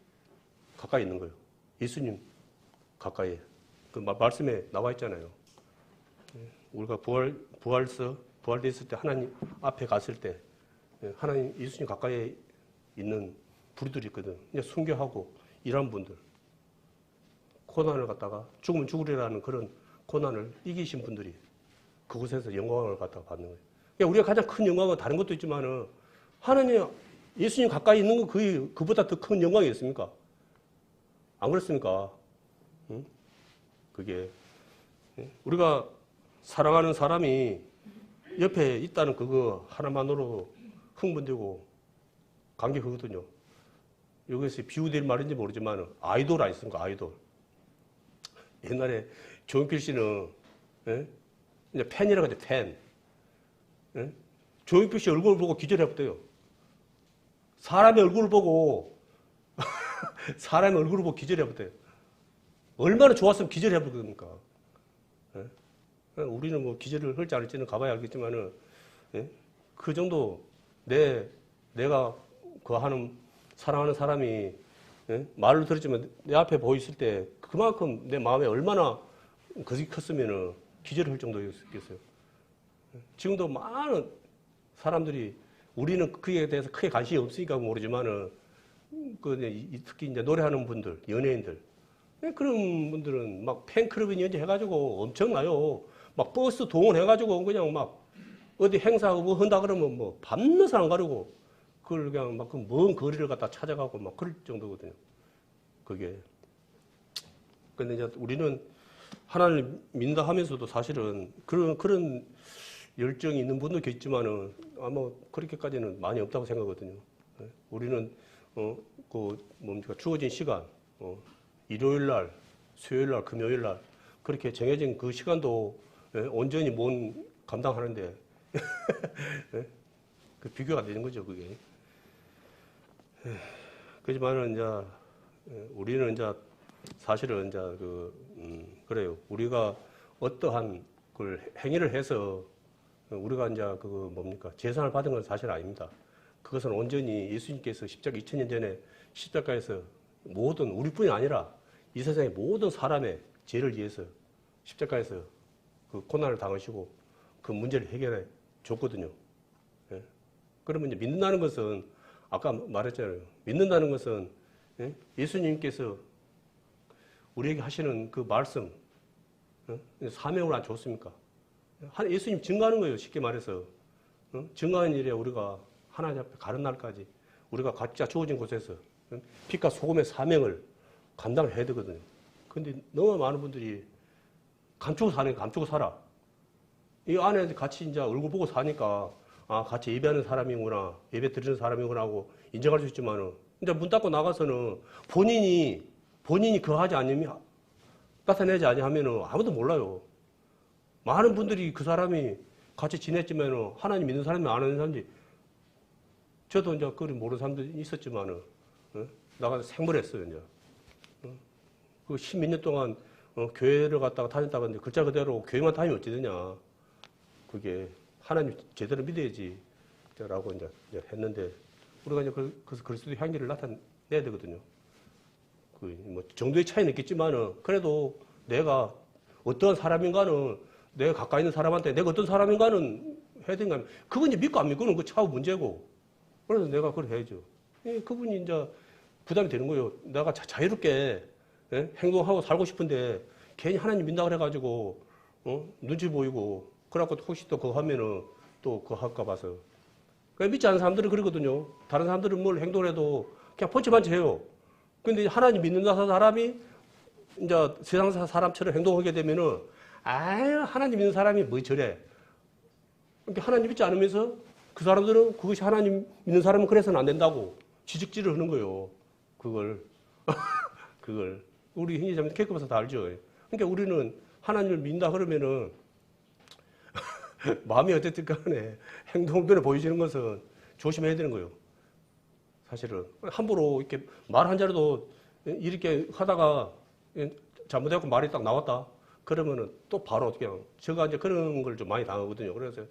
가까이 있는 거예요. 예수님 가까이에. 그 말씀에 나와 있잖아요. 우리가 부활됐을 때 하나님 앞에 갔을 때 하나님 예수님 가까이에 있는 부류들이 있거든. 이제 순교하고 이런 분들. 고난을 갖다가 죽으면 죽으리라는 그런 고난을 이기신 분들이 그곳에서 영광을 갖다가 받는 거예요. 그러니까 우리가 가장 큰 영광은 다른 것도 있지만은 하나님, 예수님 가까이 있는 거 그보다 더 큰 영광이 있습니까? 안 그렇습니까? 응? 그게 우리가 사랑하는 사람이 옆에 있다는 그거 하나만으로 흥분되고 감격하거든요. 여기서 비유될 말인지 모르지만 아이돌 아니습니까? 아이돌. 옛날에 조용필 씨는 이제 팬이라고 하죠. 팬. 조용필 씨 얼굴을 보고 기절해버려요. 사람의 얼굴을 보고 사람의 얼굴을 보고 기절해버려요. 얼마나 좋았으면 기절해버립니까? 우리는 뭐 기절을 할지 안 할지는 가봐야 알겠지만은 그 정도 내가 사랑하는 사람이 말로 들었지만 내 앞에 보였을 때 그만큼 내 마음에 얼마나 거짓이 컸으면은 기절할 정도였겠어요. 지금도 많은 사람들이 우리는 그에 대해서 크게 관심이 없으니까 모르지만은 특히 이제 노래하는 분들, 연예인들 그런 분들은 막 팬클럽이 연주해가지고 엄청나요. 막 버스 동원해가지고 그냥 막 어디 행사 뭐 한다 그러면 뭐 밤낮 안 가려고 그걸 그냥 막 먼 거리를 갖다 찾아가고 막 그럴 정도거든요. 그게. 근데 이제 우리는 하나님을 믿는다 하면서도 사실은 그런 열정이 있는 분도 있지만은 아마 그렇게까지는 많이 없다고 생각하거든요. 우리는 주어진 시간, 일요일 날, 수요일 날, 금요일 날 그렇게 정해진 그 시간도 온전히 못 감당하는데 그 비교가 되는 거죠, 그게. 그렇지만은 이제 우리는 이제 사실은 이제 그래요. 우리가 어떠한 그 행위를 해서 우리가 이제 재산을 받은 건 사실 아닙니다. 그것은 온전히 예수님께서 2000년 전에 십자가에서 모든 우리뿐이 아니라 이 세상의 모든 사람의 죄를 위해서 십자가에서 그 고난을 당하시고 그 문제를 해결해 줬거든요. 예? 그러면 이제 믿는다는 것은 아까 말했잖아요. 믿는다는 것은 예수님께서 우리에게 하시는 그 말씀, 사명을 안 줬습니까? 예수님 증거하는 거예요. 쉽게 말해서. 증거하는 일에 우리가 하나님 앞에 가는 날까지 우리가 각자 주어진 곳에서 빛과 소금의 사명을 감당을 해야 되거든요. 근데 너무 많은 분들이 감추고 사는 거 감추고 살아. 이 안에 같이 이제 얼굴 보고 사니까 같이 예배하는 사람이구나, 예배 드리는 사람이구나 하고 인정할 수 있지만은 이제 문 닫고 나가서는 본인이 그하지 않으면 나타내지 아니하면은 아무도 몰라요. 많은 분들이 그 사람이 같이 지냈지만은 하나님 믿는 사람이 안 하는 사람들이 저도 이제 그걸 모르는 사람들이 있었지만은 나가서 생물했어요. 이제 그 10몇 년 동안 교회를 갔다가 다녔다가 근데 글자 그대로 교회만 다니면 어찌 되냐. 그게 하나님 제대로 믿어야지 라고 이제 했는데 우리가 이제 그래서 그리스도의 향기를 나타내야 되거든요. 뭐 정도의 차이는 있겠지만은 그래도 내가 어떤 사람인가는 내가 가까이 있는 사람한테 내가 어떤 사람인가는 해야 되는가. 그건 이제 믿고 안 믿고는 그 차후 문제고. 그래서 내가 그걸 해야죠. 그분이 이제 부담이 되는 거예요. 내가 자유롭게 예? 행동하고 살고 싶은데 괜히 하나님 믿는다 그래가지고 눈치 보이고 그래갖고 혹시 또 그거 하면은 또 그거 할까 봐서. 그러니까 믿지 않는 사람들은 그러거든요. 다른 사람들은 뭘 행동을 해도 그냥 펀치만치 해요. 근데 하나님 믿는다 사람이 이제 세상 사람처럼 행동하게 되면은 아유 하나님 믿는 사람이 뭐 저래. 그러니까 하나님 믿지 않으면서 그 사람들은 그것이 하나님 믿는 사람은 그래서는 안 된다고 지적질을 하는 거예요. 그걸 우리 형제자매 겪어봐서 다 알죠. 그러니까 우리는 하나님을 믿는다 그러면은 마음이 어쨌든 간에 행동변에 보여지는 것은 조심해야 되는 거예요. 사실은 함부로 이렇게 말 한 자리도 이렇게 하다가 잘못해갖고 말이 딱 나왔다. 그러면은 또 바로 그냥 제가 이제 그런 걸 좀 많이 당하거든요. 그래서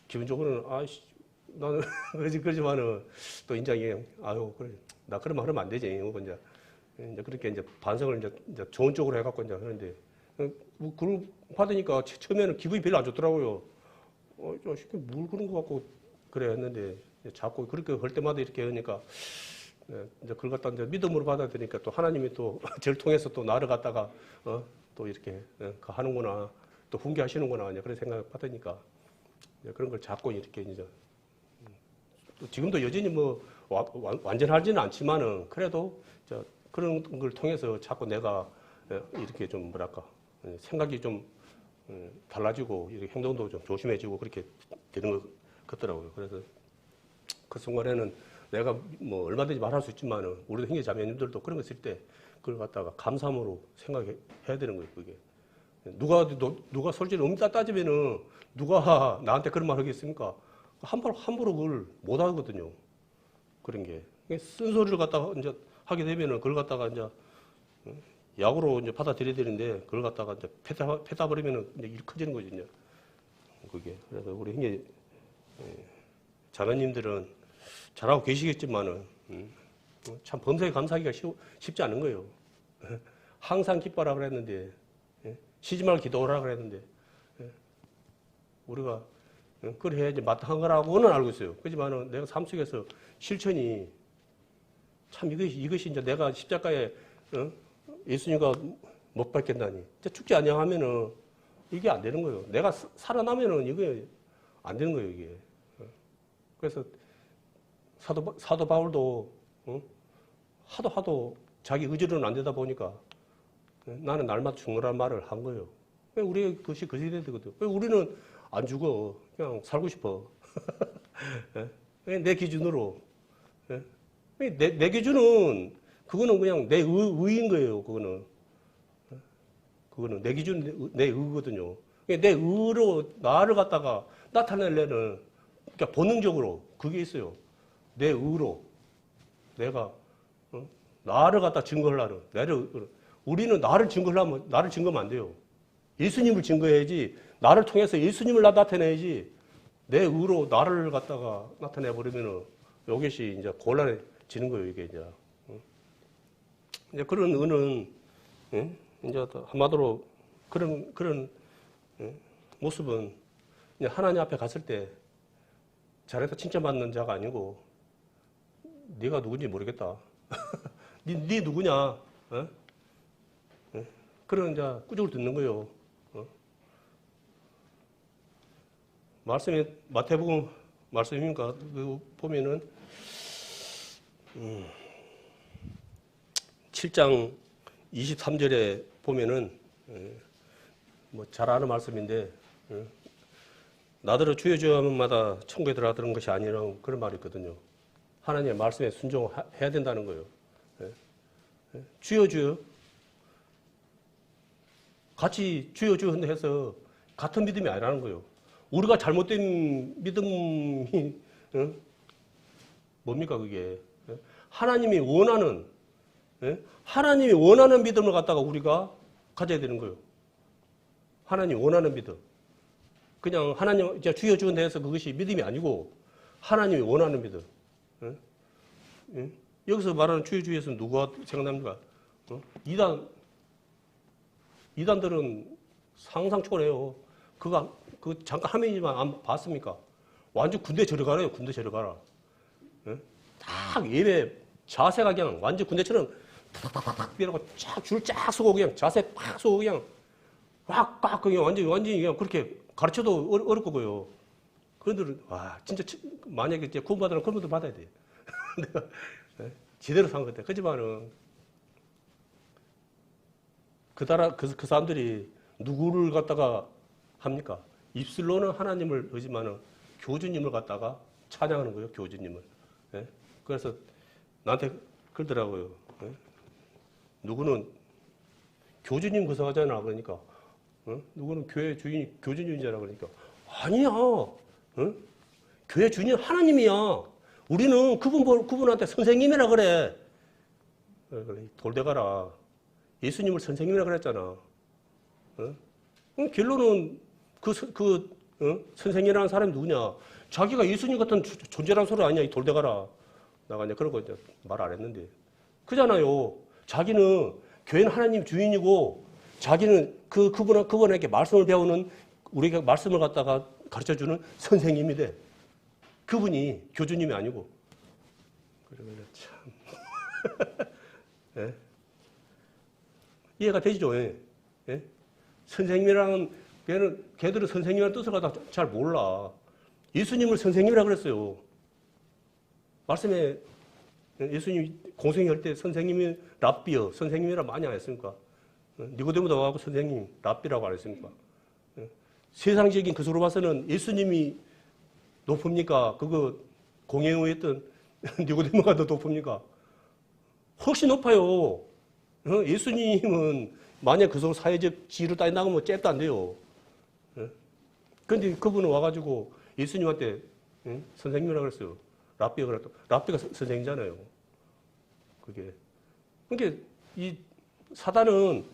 기본적으로는 아이씨 나는 그러지만은 또 인장이 아유 그래 나 그런 말 하면 안 되지. 이제 그렇게 이제 반성을 이제 좋은 쪽으로 해갖고 이제 하는데 뭐 그걸 받으니까 처음에는 기분이 별로 안 좋더라고요. 저 쉽게 뭘 그런 거 갖고 그래 했는데 자꾸 그렇게 할 때마다 이렇게 하니까 이제 그걸 갖다 이제 믿음으로 받아들이니까 또 하나님이 또 저를 통해서 또 나를 갖다가 또 이렇게 하는구나 또 훈계하시는구나 이제 그런 생각을 받으니까 그런 걸 자꾸 이렇게 이제 또 지금도 여전히 뭐 완전하지는 않지만은 그래도 그런 걸 통해서 자꾸 내가 이렇게 좀 뭐랄까 생각이 좀 달라지고 이렇게 행동도 좀 조심해지고 그렇게 되는 것 같더라고요. 그래서 그 순간에는 내가 뭐 얼마든지 말할 수 있지만은 우리 형제 자매님들도 그런 거 있을 때 그걸 갖다가 감사함으로 생각해야 되는 거예요. 그게 누가 솔직히 엄밀히 따지면은 누가 나한테 그런 말 하겠습니까? 함부로 그걸 못 하거든요. 그런 게 쓴소리를 갖다가 이제 하게 되면은 그걸 갖다가 이제 약으로 이제 받아들여야 되는데 그걸 갖다가 이제 패다 버리면은 이제 일 커지는 거죠. 이제 그게 그래서 우리 형제 자매님들은 잘하고 계시겠지만은 참 범사에 감사하기가 쉽지 않은 거예요. 항상 기뻐라 그랬는데 쉬지 말고 기도하라 그랬는데 우리가 그걸 해야지 마땅한 거라고는 알고 있어요. 그렇지만은 내가 삶 속에서 실천이 참 이것이 이제 내가 십자가에 예수님과 못 박겠다니 죽지 아니하면은 이게 안 되는 거예요. 내가 살아나면은 이게 안 되는 거예요. 이게 그래서 사도 바울도 하도 자기 의지로는 안 되다 보니까 나는 날마다 죽노란 말을 한 거예요. 우리 그것이 그 시대에 되거든. 우리는 안 죽어. 그냥 살고 싶어. 내 기준으로. 내 기준은 그거는 그냥 내 의인 거예요. 그거는 내 기준 내 의거든요. 내 의로 나를 갖다가 나타내려는 그러니까 본능적으로 그게 있어요. 내 의로 내가 나를 갖다 증거하려는 우리는 나를 증거하려면 나를 증거하면 안 돼요. 예수님을 증거해야지 나를 통해서 예수님을 나타내야지 내 의로 나를 갖다가 나타내 버리면은 이것이 이제 곤란해지는 거예요. 이게 이제 그런 의는 이제 한마디로 그런 모습은 이제 하나님 앞에 갔을 때 잘해서 칭찬받는 자가 아니고 네가 누군지 모르겠다. 네 누구냐? 그런 이제 꾸중을 듣는 거예요. 말씀이 마태복음 말씀입니까? 그 보면은 7장 23절에 보면은 뭐 잘 아는 말씀인데 나더러 주여 주여 하면마다 천국에 들어가는 것이 아니라는 그런 말이 있거든요. 하나님의 말씀에 순종해야 된다는 거예요. 주여 주여 같이 주여 주여 해서 같은 믿음이 아니라는 거예요. 우리가 잘못된 믿음이 뭡니까 그게? 하나님이 원하는 믿음을 갖다가 우리가 가져야 되는 거예요. 하나님이 원하는 믿음. 그냥 하나님 이제 주여 주여 해서 그것이 믿음이 아니고 하나님이 원하는 믿음. 여기서 말하는 주여 주여에서 누가 생각납니까? 이단들은 상상 초월해요. 그 잠깐 화면이지만 안 봤습니까? 완전 군대 데려가래요. 군대 데려가라. 딱 예배 자세가 그냥 완전 군대처럼 탁탁탁탁 비라고 쫙 줄 쫙 서고 그냥 자세 팍 서고 그냥 꽉꽉 그냥 완전히 그냥 그렇게 가르쳐도 어렵고요. 그런데 와 진짜 만약에 이제 구원받으면 그런 것도 받아야 돼. 내가 제대로 산 것 같아. 그지만은 그 사람들이 누구를 갖다가 합니까? 입술로는 하나님을 의지만은 교주님을 갖다가 찬양하는 거예요. 교주님을. 예? 그래서 나한테 그러더라고요. 예? 누구는 교주님 구성하잖아. 그러니까 누구는 교회 주인 교주님이잖아. 그러니까 아니야. 교회 주인 하나님이야. 우리는 그분한테 선생님이라 그래. 그래 돌대가라. 예수님을 선생님이라 그랬잖아. 결론은 선생이라는 사람이 누구냐? 자기가 예수님 같은 존재라는 소리 아니야, 이 돌대가라. 나가 이제 그런 거 이제 말 안 했는데. 그잖아요. 자기는 교회는 하나님 주인이고, 자기는 그분에게 말씀을 배우는, 우리가 말씀을 갖다가 가르쳐 주는 선생님이 돼. 그분이 교주님이 아니고. 그러면 참. 예? 이해가 되시죠? 예? 예? 선생님이라는, 걔들은 선생님이라는 뜻을 갖다 잘 몰라. 예수님을 선생님이라 그랬어요. 말씀에 예수님이 공생할 때 선생님이 랍비여, 선생님이라 많이 안 했습니까? 니고데모도 와서 선생님, 랍비라고 안 했습니까? 세상적인 것으로 봐서는 예수님이 높습니까? 그거 공회의했던 니고데모가 더 높습니까? 훨씬 높아요. 예수님은 만약 그 속으로 사회적 지위를 따진다고 하면 잽도 안 돼요. 그런데 그분은 와가지고 예수님한테 선생님이라고 그랬어요. 랍비가 그랬다. 랍비가 선생님이잖아요. 그게. 그러니까 이 사단은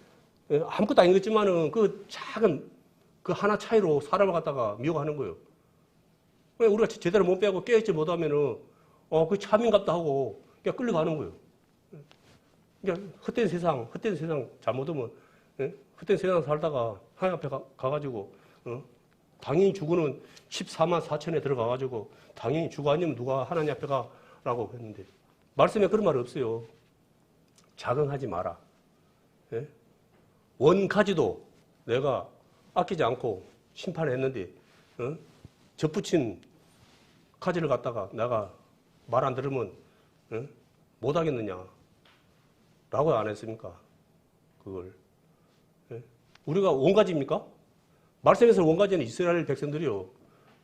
아무것도 아니겠지만은 그 작은 그 하나 차이로 사람을 갖다가 미혹하는 거예요. 우리가 제대로 못 배우고 깨닫지 못하면은 그 참인갑다 하고 그냥 끌려가는 거예요. 그러니까 헛된 세상 잘못하면 헛된 세상 살다가 하나님 앞에 가가지고 당연히 주고는 14만 4천에 들어가가지고 당연히 주고 아니면 누가 하나님 앞에 가라고 했는데 말씀에 그런 말 없어요. 자긍하지 마라. 예? 원가지도 내가 아끼지 않고 심판했는데 접붙인 가지를 갖다가 내가 말 안 들으면 못하겠느냐 라고 안 했습니까? 그걸. 예? 우리가 원가지입니까? 말씀에서 원가지는 이스라엘 백성들이요.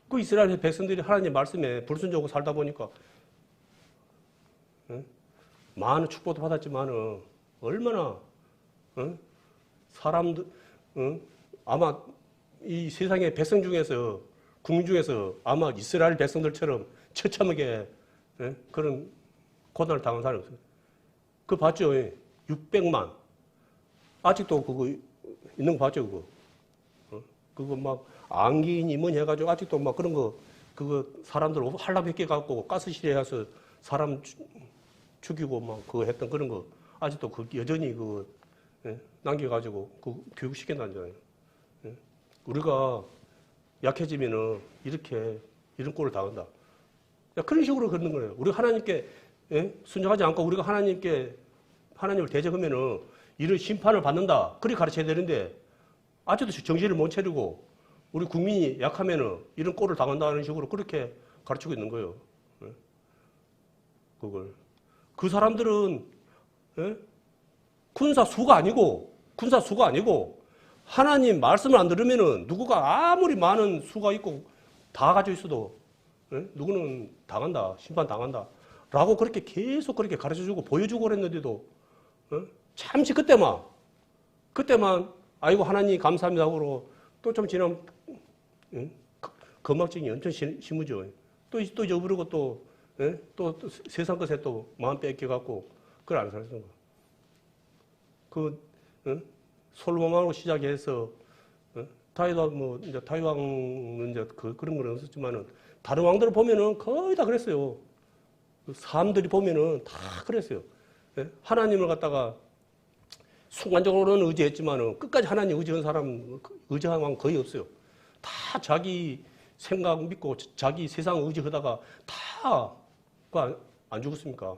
그 이스라엘 백성들이 하나님 말씀에 불순종하고 살다 보니까 많은 축복도 받았지만은 얼마나 사람들 아마 이 세상의 백성 중에서 국민 중에서 아마 이스라엘 백성들처럼 처참하게 그런 고난을 당한 사람이 없어요. 그거 봤죠? 600만 아직도 그거 있는 거 봤죠? 그거 막 안기니 뭐니 해가지고 아직도 막 그런 거 그거 사람들 한라백개 갖고 가스실에 가서 사람 죽이고 막 그거 했던 그런 거 아직도 그 여전히 그거 남겨가지고 그 교육 시킨다잖아요. 우리가 약해지면은 이런 꼴을 당한다. 그런 식으로 그러는 거예요. 우리가 하나님께 순종하지 않고 우리가 하나님을 대적하면은 이런 심판을 받는다. 그렇게 가르쳐야 되는데 아직도 정신을 못 차리고 우리 국민이 약하면은 이런 꼴을 당한다는 식으로 그렇게 가르치고 있는 거예요. 그걸. 그 사람들은 군사 수가 아니고 하나님 말씀을 안 들으면은 누구가 아무리 많은 수가 있고 다 가지고 있어도 누구는 당한다. 심판 당한다. 라고 그렇게 계속 그렇게 가르쳐주고 보여주고 그랬는데도 잠시 그때만 아이고 하나님 감사합니다 하고 또 좀 지나면 건망증이 엄청 심하죠. 또 잊어버리고 또 세상 것에 또 마음 뺏겨갖고 그걸 안 살던 거. 솔로몬하고 시작해서 다윗 왕은 이제 그런 건 없었지만은 다른 왕들을 보면은 거의 다 그랬어요. 사람들이 보면은 다 그랬어요. 하나님을 갖다가 순간적으로는 의지했지만은 끝까지 하나님 의지한 사람, 의지한 왕 거의 없어요. 다 자기 생각 믿고 자기 세상 의지하다가 다 안 죽었습니까?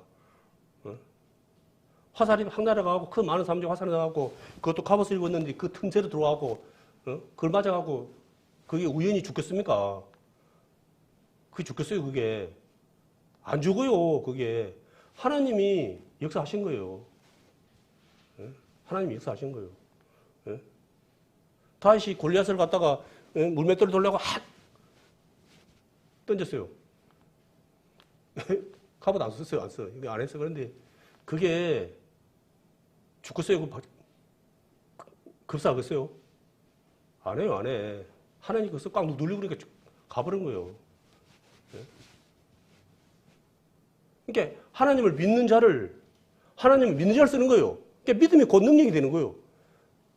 화살이 확 날아가고 그 많은 사람들이 화살이 나가고 그것도 갑옷을 입었는데 그 틈새로 들어가고 그걸 맞아가고 그게 우연히 죽겠습니까? 그게 죽겠어요, 그게. 안 죽어요, 그게. 하나님이 역사하신 거예요. 예? 하나님이 역사하신 거예요. 예? 다시 골리앗을 갖다가 물맷돌을 돌려고 핫 던졌어요. 갑옷 안 썼어요, 안 써. 이거 안 했어. 그런데 그게 죽겠어요, 급사하겠어요? 안 해요, 안 해. 하나님 그것을 꽉 눌리고 그러니까 가버린 거예요. 그러니까 하나님을 믿는 자를 쓰는 거예요. 그러니까 믿음이 곧 능력이 되는 거예요.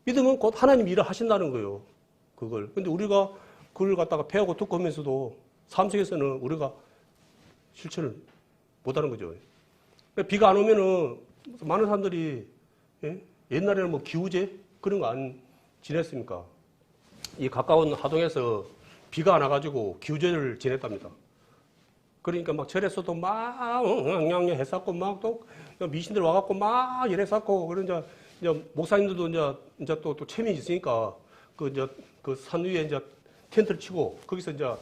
믿음은 곧 하나님이 일을 하신다는 거예요. 그걸. 근데 우리가 그걸 갖다가 배우고 듣고 하면서도 삶 속에서는 우리가 실천을 못 하는 거죠. 그러니까 비가 안 오면은 많은 사람들이 옛날에는 뭐 기우제 그런 거 안 지냈습니까? 이 가까운 하동에서 비가 안 와가지고 기우제를 지냈답니다. 그러니까 막 절에서도 막 했었고 막 또 미신들 와갖고 막 이랬었고 그런 이제 목사님들도 이제 또 체면이 있으니까 그 산 위에 이제 텐트를 치고 거기서 이제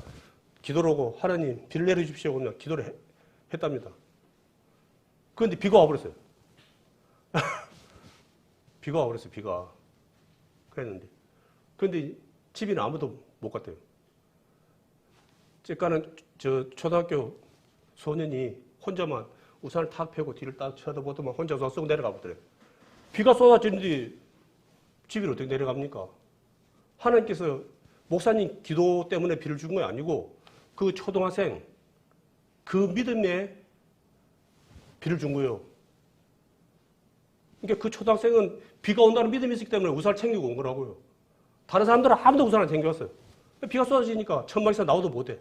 기도를 하고 하나님 비를 내려주십시오 그냥 기도를 했답니다. 그런데 비가 와버렸어요. 비가 와버렸어요. 비가 그랬는데 그런데 집에는 아무도 못 갔대요. 제가는 저 초등학교 소년이 혼자만 우산을 탁 펴고 뒤를 딱 쳐다보더만 혼자 우산 쓰고 내려가 보더래요. 비가 쏟아지는데 집에 어떻게 내려갑니까? 하나님께서 목사님 기도 때문에 비를 준 건 아니고 그 초등학생 그 믿음에 비를 준 거예요. 그러니까 그 초등학생은 비가 온다는 믿음이 있기 때문에 우산을 챙기고 온 거라고요. 다른 사람들은 아무도 우산을 안 챙겨왔어요. 비가 쏟아지니까 천막에서 나오도 못해.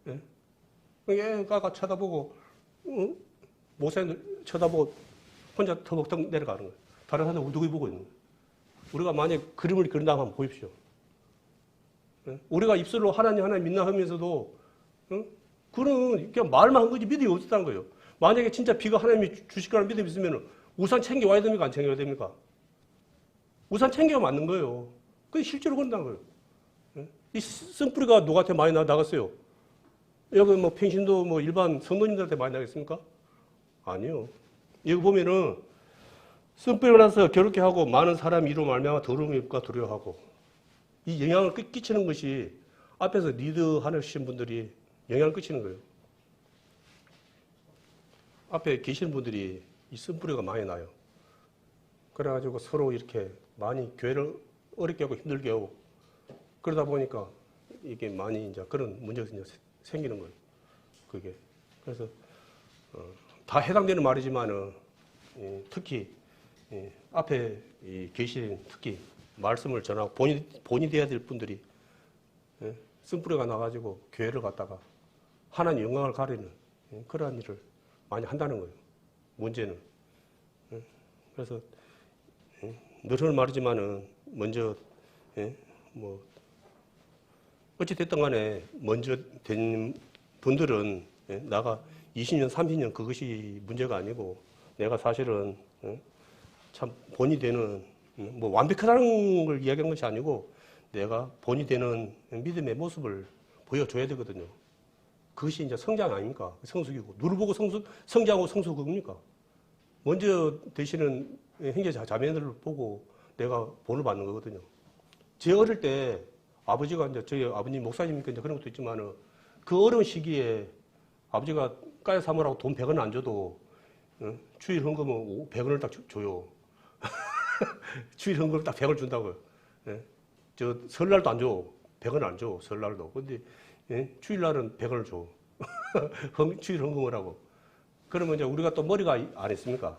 예? 그러니까 쳐다보고 목사님들 쳐다보고 혼자 터벅터벅 내려가는 거예요. 다른 사람들 우두기 보고 있는 거예요. 우리가 만약에 그림을 그린다고 한번 보십시오. 예? 우리가 입술로 하나님 믿나 하면서도 그는 그냥 말만 한 거지 믿음이 없었다는 거예요. 만약에 진짜 비가 하나님이 주실 거라는 믿음이 있으면 우산 챙겨와야 됩니까? 안 챙겨야 됩니까? 우산 챙겨야 맞는 거예요. 그게 실제로 그런다는 거예요. 예? 이 쓴뿌리가 누구한테 많이 나갔어요? 여기 뭐 평신도 뭐 일반 성도님들한테 많이 나겠습니까? 아니요. 여기 보면은 쓴뿌리가 나서 괴롭게 하고 많은 사람이 이로 말미암아 더러움과 두려워하고 이 영향을 끼치는 것이 앞에서 리드하시는 분들이 영향을 끼치는 거예요. 앞에 계시는 분들이 이 쓴뿌리가 많이 나요. 그래가지고 서로 이렇게 많이 교회를 어렵게 하고 힘들게 하고 그러다 보니까 이게 많이 이제 그런 문제가 이제 생기는 거예요. 그게. 그래서, 다 해당되는 말이지만은, 특히, 앞에 계신 특히 말씀을 전하고 본이 돼야 될 분들이, 쓴뿌리가 나가지고 교회를 갖다가 하나님 영광을 가리는 그러한 일을 많이 한다는 거예요. 문제는. 그래서, 늘 말이지만은, 먼저, 뭐, 어찌됐든 간에 먼저 된 분들은 나가 20년, 30년 그것이 문제가 아니고 내가 사실은 참 본이 되는 뭐 완벽하다는 걸 이야기하는 것이 아니고 내가 본이 되는 믿음의 모습을 보여줘야 되거든요. 그것이 이제 성장 아닙니까? 성숙이고. 누를 보고 성장하고 성숙입니까? 먼저 되시는 형제 자매들을 보고 내가 본을 받는 거거든요. 제 어릴 때 아버지가 이제 저희 아버님 목사님이니까 이제 그런 것도 있지만은 그 어려운 시기에 아버지가 까야 사모라고 돈 100원 안 줘도 주일 헌금은 100원을 딱 줘요. 주일 헌금을 딱 100을 준다고요. 예? 저 설날도 안 줘. 100원 안 줘. 설날도. 근데 주일날은 100원을 줘. 주일 헌금을 하고. 그러면 이제 우리가 또 머리가 안 했습니까?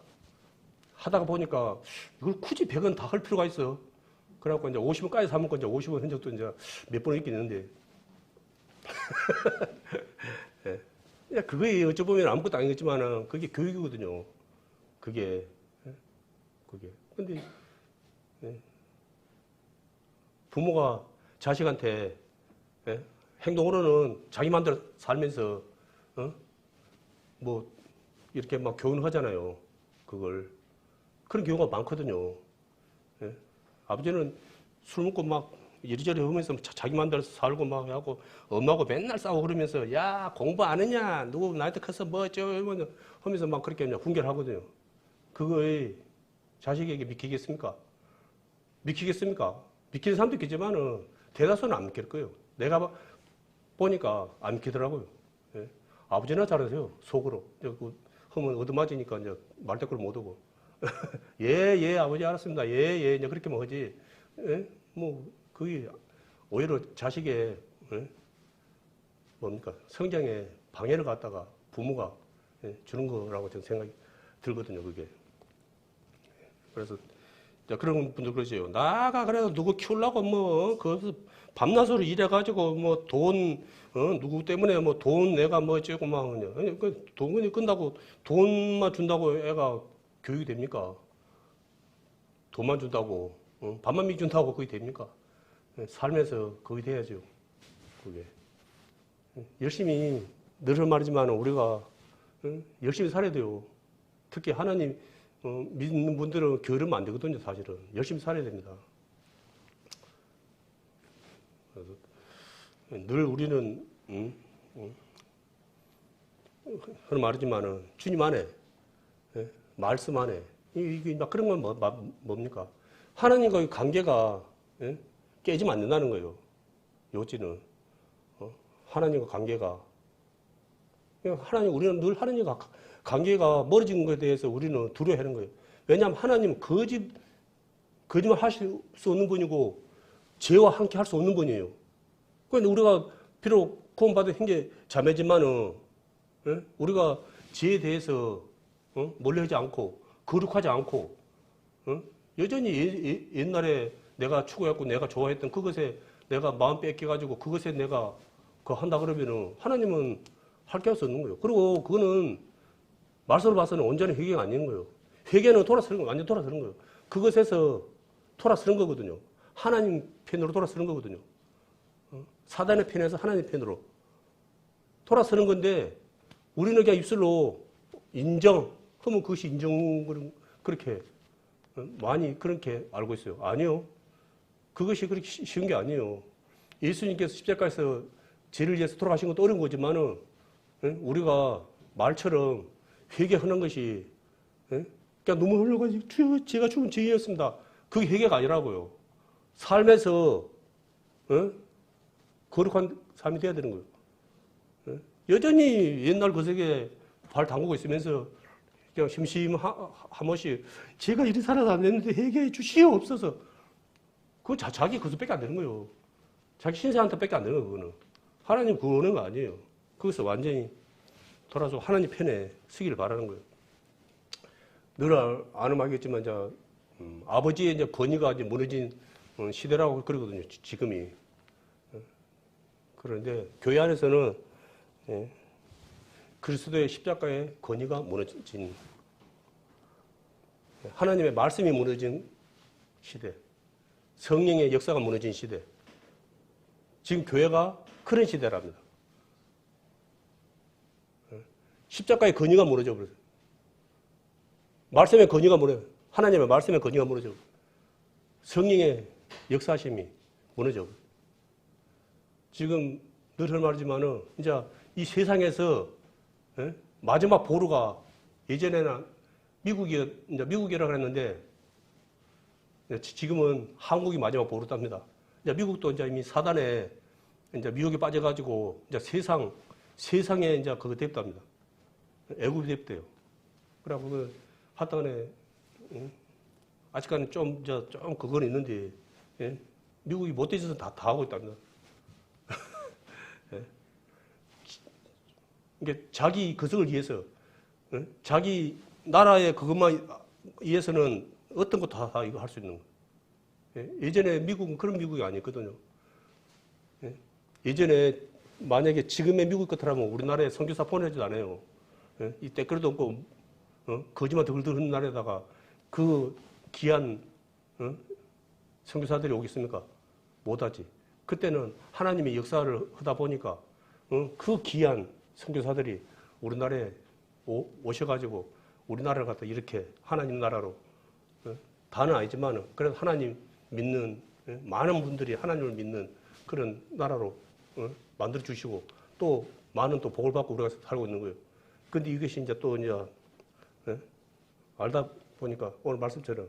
하다가 보니까 이걸 굳이 100원 다 할 필요가 있어. 그래갖고 이제 50원까지 사먹고 이제 50원 한 적도 이제 몇 번 있긴 있는데. 예. 그게 어쩌보면 아무것도 아니겠지만은 그게 교육이거든요. 그게. 근데, 부모가 자식한테, 행동으로는 자기 마음대로 살면서, 뭐, 이렇게 막 교훈을 하잖아요. 그걸. 그런 경우가 많거든요. 예? 아버지는 술 먹고 막 이리저리 하면서 자기 맘대로 살고 막 하고 엄마하고 맨날 싸우고 그러면서 야 공부 안 했냐 누구 나한테 커서 뭐 어쩌고 하면서 막 그렇게 그냥 훈계하거든요. 그거에 자식에게 믿기겠습니까? 믿기겠습니까? 믿기는 사람도 있겠지만은 대다수는 안 믿길 거예요. 내가 보니까 안 믿기더라고요. 예? 아버지나 잘하세요. 속으로. 하면 얻어맞으니까 이제 말대꾸를 못 하고. 예, 아버지 알았습니다. 예, 이제 그렇게만 하지. 예? 뭐, 그게 오히려 자식의, 예? 뭡니까? 성장에 방해를 갖다가 부모가 예? 주는 거라고 저는 생각이 들거든요, 그게. 그래서 그런 분들 그러세요. 나가 그래도 누구 키우려고 뭐, 거기서 밤낮으로 일해가지고 뭐 돈, 누구 때문에 뭐 돈 내가 뭐 어쩌고 막, 그 돈이 끝나고 돈만 준다고 애가 교육이 됩니까? 돈만 준다고, 밥만 미준다고 그게 됩니까? 삶에서 그게 돼야죠. 그게. 열심히, 늘 말이지만 우리가 열심히 살아야 돼요. 특히 하나님 믿는 분들은 게으르면 안 되거든요, 사실은. 열심히 살아야 됩니다. 그래서 늘 우리는, 그런 말이지만은 주님 안에, 예? 말씀 안에, 이게 막 그런 건 뭡니까? 하나님과의 관계가 예? 깨지면 안 된다는 거예요. 요지는. 하나님과 관계가. 우리는 늘 하나님과 관계가 멀어진 것에 대해서 우리는 두려워하는 거예요. 왜냐하면 하나님은 거짓말 하실 수 없는 분이고 죄와 함께 할 수 없는 분이에요. 그런데 우리가 비록 구원받은 형제 자매지만은 예? 우리가 죄에 대해서 멀리하지 않고 거룩하지 않고 여전히 옛날에 내가 추구했고 내가 좋아했던 그것에 내가 마음 뺏겨가지고 그것에 내가 그거 한다 그러면은 하나님은 할 게 없는 거예요. 그리고 그거는 말씀으로 봐서는 온전히 회개가 아닌 거예요. 회개는 돌아서는 거예요. 완전 돌아서는 거예요. 그것에서 돌아서는 거거든요. 하나님 편으로 돌아서는 거거든요. 사단의 편에서 하나님 편으로 돌아서는 건데 우리는 그냥 입술로 인정하면 그것이 인정 그렇게 많이 그렇게 알고 있어요. 아니요. 그것이 그렇게 쉬운 게 아니에요. 예수님께서 십자가에서 죄를 위해서 돌아가신 것도 어려운 거지만은 우리가 말처럼 회개하는 것이 그냥 눈물 흘려가지고 주여 제가 죽은 죄였습니다. 그게 회개가 아니라고요. 삶에서 거룩한 삶이 돼야 되는 거예요. 여전히 옛날 거석에 발 담그고 있으면서 그냥 심심하면서 제가 이리 살아서 안 됐는데 회개해 주시옵소서. 그거 자기 거석밖에 안 되는 거예요. 자기 신세한테밖에 안 되는 거예요. 그거는. 하나님 구원은 거 아니에요. 거기서 완전히 돌아서 하나님 편에 서기를 바라는 거예요. 늘 아는 말이겠지만 아버지의 이제 권위가 이제 무너진 시대라고 그러거든요. 지금이. 그런데 교회 안에서는 그리스도의 십자가의 권위가 무너진 하나님의 말씀이 무너진 시대, 성령의 역사가 무너진 시대. 지금 교회가 그런 시대랍니다. 십자가의 권위가 무너져 버렸어요. 말씀의 권위가 무너져. 하나님의 말씀의 권위가 무너져. 성령의 역사심이 무너져. 지금 늘 할 말이지만은 이제 이 세상에서 마지막 보루가 예전에는 미국이라고 했는데 지금은 한국이 마지막 보루답니다. 이제 미국도 이제 이미 사단에 이제 미혹에 빠져가지고 이제 세상에 이제 그거 됐답니다. 애굽이 됐대요. 그래갖고 하여튼간에 아직까지는 좀 그건 있는데 예? 미국이 못돼져서 다 하고 있답니다. 예? 그러니까 자기 거석을 위해서 자기 나라의 그것만 위해서는 어떤 것도 다 이거 할 수 있는 거예요. 예? 예전에 미국은 그런 미국이 아니었거든요. 예? 예전에 만약에 지금의 미국 같으라면 우리나라에 선교사 보내지도 않아요. 예? 이 댓글도 없고 거짓말 덜덜 하는 나라에다가 그 귀한 선교사들이 오겠습니까? 못하지. 그때는 하나님의 역사를 하다 보니까 그 귀한 선교사들이 우리나라에 오셔가지고 우리나라를 갖다 이렇게 하나님 나라로 다는 아니지만 그래도 하나님 믿는 많은 분들이 하나님을 믿는 그런 나라로 만들어 주시고 또 많은 또 복을 받고 우리가 살고 있는 거예요. 근데 이것이 이제 또 이제 알다 보니까 오늘 말씀처럼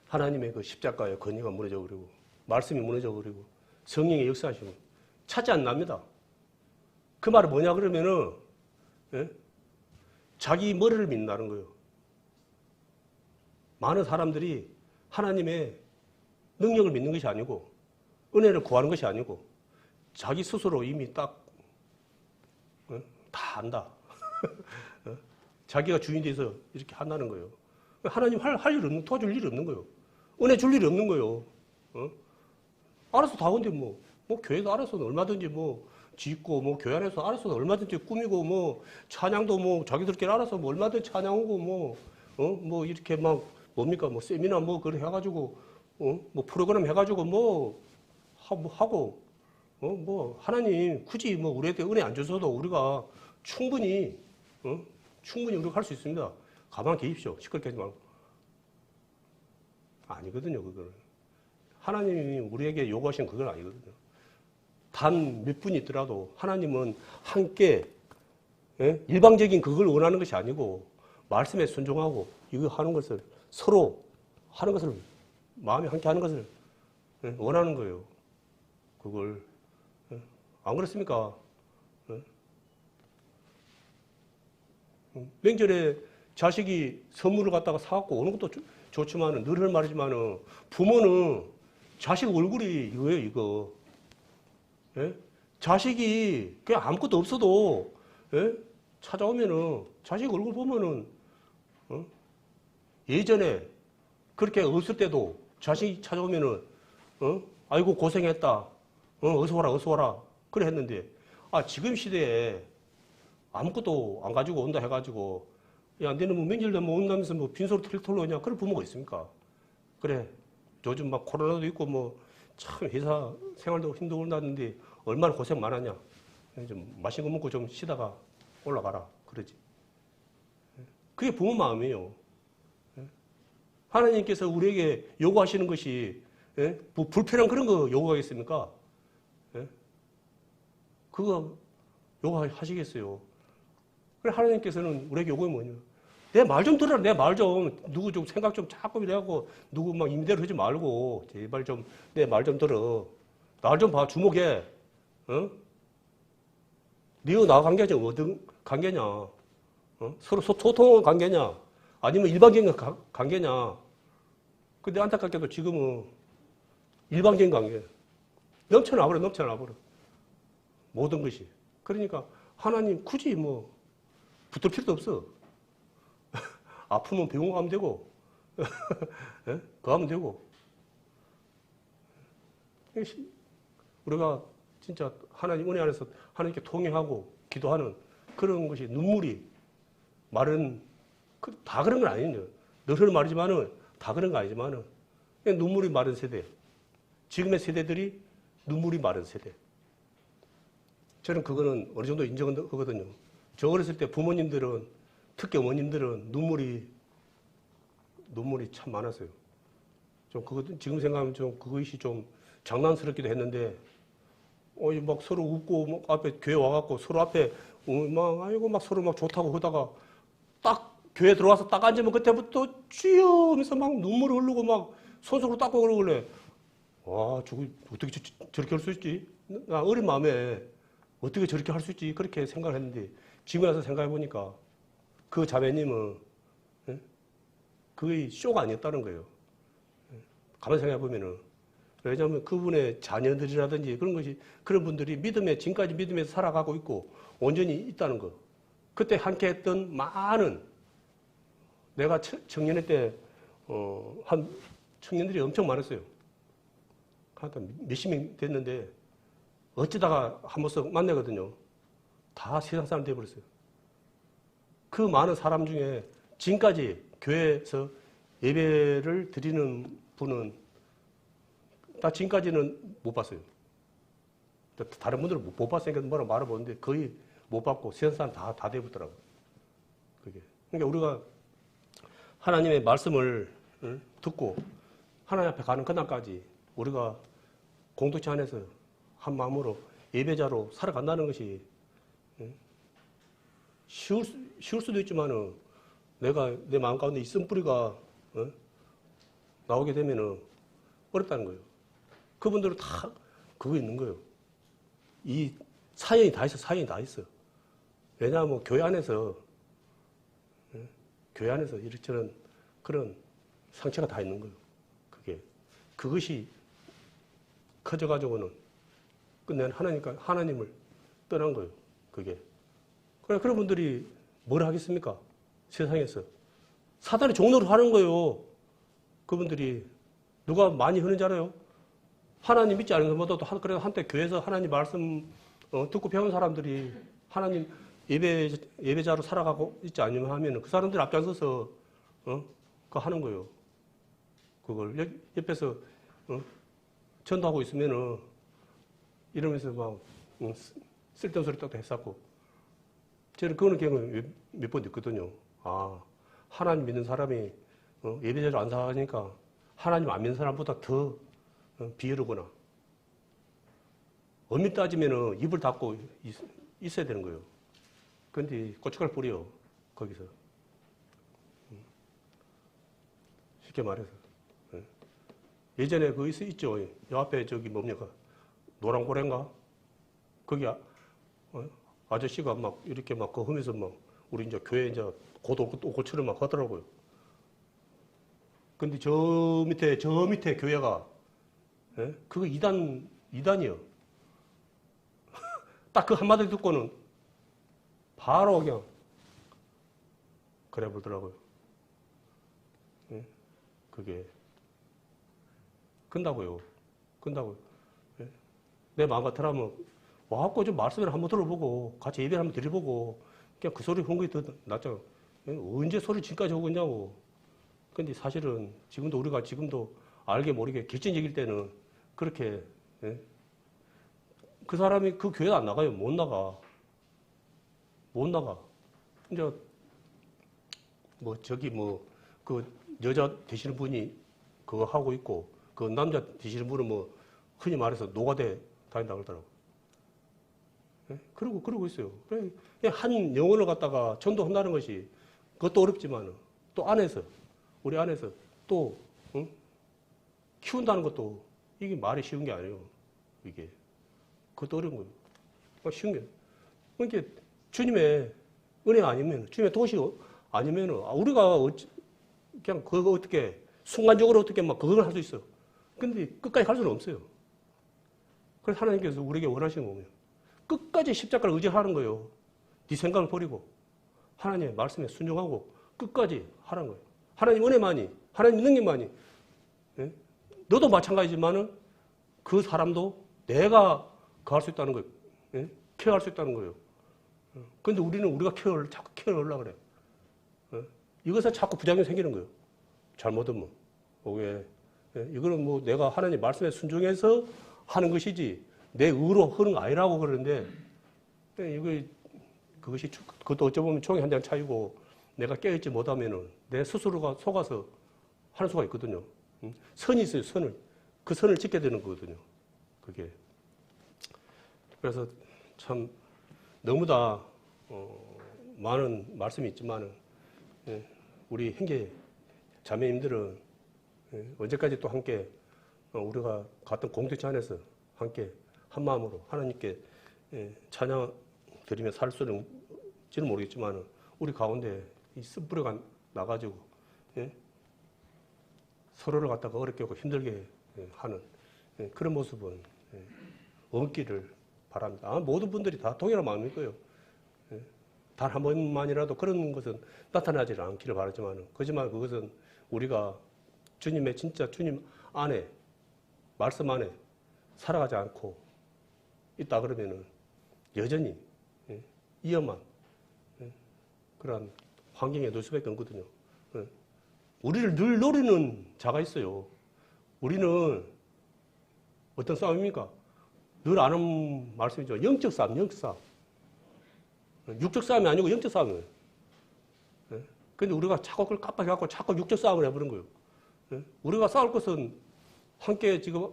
하나님의 그 십자가의 권위가 무너져 버리고 말씀이 무너져 버리고 성령의 역사하시고 차지 안 납니다. 그 말은 뭐냐 그러면은 자기 머리를 믿는다는 거예요. 많은 사람들이 하나님의 능력을 믿는 것이 아니고 은혜를 구하는 것이 아니고 자기 스스로 이미 딱 다 안다. 자기가 주인이 돼서 이렇게 한다는 거예요. 하나님 할 일 없는, 도와줄 일이 없는 거예요. 은혜 줄 일이 없는 거예요. 알아서 다 온데 뭐 교회도 알아서 얼마든지 짓고 교회 안에서 알아서 얼마든지 꾸미고 찬양도 자기들끼리 알아서 얼마든지 찬양하고 이렇게 막 뭡니까 세미나 그래 해가지고 프로그램 해가지고 하고 하나님 굳이 우리한테 은혜 안 주셔도 우리가 충분히 우리가 할 수 있습니다. 가만 계십시오. 시끄럽게 하지 말고. 아니거든요, 그거는. 하나님이 우리에게 요구하신 그건 아니거든요. 단 몇 분이 있더라도 하나님은 함께 일방적인 그걸 원하는 것이 아니고 말씀에 순종하고 이거 하는 것을 서로 하는 것을 마음이 함께 하는 것을 원하는 거예요. 그걸 안 그렇습니까? 명절에 자식이 선물을 갖다가 사갖고 오는 것도 좋지만은 늘 말이지만은 부모는 자식 얼굴이 이거예요, 이거. 예? 자식이 그냥 아무것도 없어도 찾아오면은 자식 얼굴 보면은 예전에 그렇게 없을 때도 자식이 찾아오면은 아이고 고생했다. 어서 와라, 어서 와라. 그래 했는데 지금 시대에 아무것도 안 가지고 온다 해가지고 야, 너는 명절 되면 온다면서 빈소리 털털 오냐? 그런 부모가 있습니까? 그래. 요즘 코로나도 있고 참 회사 생활도 힘들다는데 얼마나 고생 많았냐? 좀 맛있는 거 먹고 좀 쉬다가 올라가라. 그러지. 그게 부모 마음이에요. 하나님께서 우리에게 요구하시는 것이 불편한 그런 거 요구하겠습니까? 그거 요구하시겠어요. 그래 하나님께서는 우리에게 요구하면 뭐냐? 내 말 좀 들어라. 내 말 좀. 누구 좀 생각 좀 자꾸 이래갖고 누구 임대로 하지 말고 제발 좀 내 말 좀 들어. 날 좀 봐. 주목해. 니와 나 관계가 어떤 관계냐? 서로 소통한 관계냐? 아니면 일방적인 관계냐? 근데 안타깝게도 지금은 일방적인 관계. 넘쳐나버려. 모든 것이. 그러니까 하나님 굳이 붙을 필요도 없어. 아프면 병원 가면 되고, 그거 하면 되고. 우리가 진짜 하나님 은혜 안에서 하나님께 통회하고 기도하는 그런 것이 눈물이 마른, 다 그런 건 아니에요. 늘 말이지만은 다 그런 거 아니지만은 눈물이 마른 세대. 지금의 세대들이 눈물이 마른 세대. 저는 그거는 어느 정도 인정하거든요. 저 어렸을 때 부모님들은, 특히 어머님들은 눈물이 참 많았어요. 좀 지금 생각하면 좀 그것이 좀 장난스럽기도 했는데, 서로 웃고, 앞에 교회 와갖고 서로 앞에, 아이고, 서로 좋다고 하다가 딱 교회 들어와서 딱 앉으면 그때부터 쥐어 하면서 눈물이 흐르고 손속으로 닦고 그러길래, 와, 저거 어떻게 저렇게 할 수 있지? 나 어린 마음에 어떻게 저렇게 할 수 있지? 그렇게 생각을 했는데, 지금 와서 생각해보니까 그 자매님은 그게 쇼가 아니었다는 거예요. 가만히 생각해보면은. 왜냐하면 그분의 자녀들이라든지 그런 분들이 지금까지 믿음에서 살아가고 있고 온전히 있다는 거. 그때 함께 했던 많은, 내가 청년회 때, 청년들이 엄청 많았어요. 한 몇십 명 됐는데, 어쩌다가 한 번씩 만나거든요. 다 세상 사람 되어버렸어요. 그 많은 사람 중에 지금까지 교회에서 예배를 드리는 분은 다 지금까지는 못 봤어요. 다른 분들은 못 봤으니까 뭐라 말해보는데 거의 못 봤고 세상 사람 다 되어버렸더라고요. 그게. 그러니까 우리가 하나님의 말씀을 듣고 하나님 앞에 가는 그날까지 우리가 공동체 안에서 한 마음으로 예배자로 살아간다는 것이 쉬울 수도 있지만은 내가 내 마음 가운데 이 쓴뿌리가 나오게 되면은 어렵다는 거예요. 그분들은 다 그거 있는 거예요. 이 사연이 다 있어, 사연이 다 있어. 왜냐하면 교회 안에서 이렇저런 그런 상처가 다 있는 거예요. 그것이 커져가지고는 끝내는 하나님을 떠난 거예요. 그래, 그런 분들이 뭘 하겠습니까? 세상에서. 사단의 종로를 하는 거예요. 그분들이. 누가 많이 하는지 알아요? 하나님 믿지 않은 것보다도 그래도 한때 교회에서 하나님 말씀 듣고 배운 사람들이 하나님 예배자로 살아가고 있지 않으면 하면 그 사람들 앞장서서 그거 하는 거예요. 그걸 옆에서 전도하고 있으면은 이러면서 막 쓸데없는 소리 또 했었고 저는 그거는 경험이 몇 번 있거든요. 아, 하나님 믿는 사람이 예배자로 안 살아가니까 하나님 안 믿는 사람보다 더 비열하구나. 엄밀히 따지면은 입을 닫고 있어야 되는 거예요. 그런데 고춧가루 뿌려 거기서. 쉽게 말해서. 예전에 그거 있죠. 요 앞에 저기 뭡니까? 노랑고래인가? 거기 아저씨가 막 이렇게 막 그 하면서 막 우리 이제 교회 이제 고치를 막 하더라고요. 근데 저 밑에 교회가 그거 이단이요. 딱 그 한마디 듣고는 바로 그냥 그래 보더라고요. 그게 끝나고요. 내 마음 같으라면 와갖고 좀 말씀을 한번 들어보고 같이 예배를 한번 드려보고 그냥 그 소리 한 게 더 낫죠. 언제 소리 지금까지 하고 있냐고. 근데 사실은 우리가 지금도 알게 모르게 결정적일 때는 그렇게 그 사람이 그 교회 안 나가요. 못 나가. 이제 그 여자 되시는 분이 그거 하고 있고 그 남자 되시는 분은 흔히 말해서 노가대 다닌다고 그러더라고. 그러고 있어요. 그냥 한 영혼을 갖다가 전도한다는 것이 그것도 어렵지만 또 우리 안에서 또 키운다는 것도 이게 말이 쉬운 게 아니에요. 이게 그것도 어려운 거예요. 쉬운 게. 그러니까 주님의 은혜 아니면 주님의 도시 아니면 우리가 그냥 그거 어떻게 순간적으로 어떻게 막 그걸 할 수 있어. 근데 끝까지 갈 수는 없어요. 그래서 하나님께서 우리에게 원하시는 거예요. 끝까지 십자가를 의지하는 거예요. 네 생각을 버리고 하나님의 말씀에 순종하고 끝까지 하라는 거예요. 하나님 은혜만이, 하나님 능력만이. 너도 마찬가지지만은 그 사람도 내가 할 수 있다는 거예요. 케어할 수 있다는 거예요. 근데 우리가 자꾸 케어하려고 그래. 이것에 자꾸 부작용이 생기는 거예요. 잘못하면. 왜? 이거는 내가 하나님 말씀에 순종해서 하는 것이지 내 의로 하는 거 아니라고 그러는데 그것도 어찌 보면 총이 한 장 차이고 내가 깨어있지 못하면은 내 스스로가 속아서 하는 수가 있거든요. 선이 있어요, 선을. 그 선을 지켜야 되는 거거든요. 그게. 그래서 참 너무나 많은 말씀이 있지만은 우리 형제 자매님들은 언제까지 또 함께 우리가 같은 공동체 안에서 함께 한 마음으로 하나님께 찬양 드리며 살 수는지는 모르겠지만 우리 가운데 이 쓴뿌리가 나가지고 서로를 갖다가 어렵게 하고 힘들게 하는 그런 모습은 없기를 바랍니다. 모든 분들이 다 동일한 마음일 거예요. 단 한 번만이라도 그런 것은 나타나지 않기를 바라지만 그렇지만 그것은 우리가 진짜 주님 안에 말씀 안에 살아가지 않고 있다 그러면은 여전히 위험한 그런 환경에 놓일 수밖에 없거든요. 우리를 늘 노리는 자가 있어요. 우리는 어떤 싸움입니까? 늘 아는 말씀이죠. 영적 싸움, 영적 싸움. 육적 싸움이 아니고 영적 싸움이에요. 근데 우리가 자꾸 그걸 깜빡해갖고 자꾸 육적 싸움을 해버린 거예요. 우리가 싸울 것은 함께 지금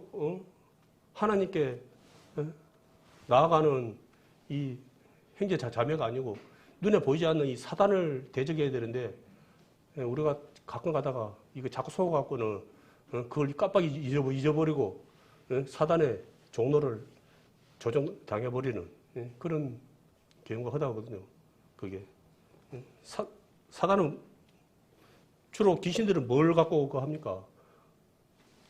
하나님께 나아가는 이 형제 자매가 아니고 눈에 보이지 않는 이 사단을 대적해야 되는데 우리가 가끔 가다가 이거 자꾸 속아갖고는 그걸 깜빡이 잊어버리고 사단의 종로를 조종당해버리는 그런 경우가 허다하거든요. 그게 사단은 주로 귀신들은 뭘 갖고 합니까?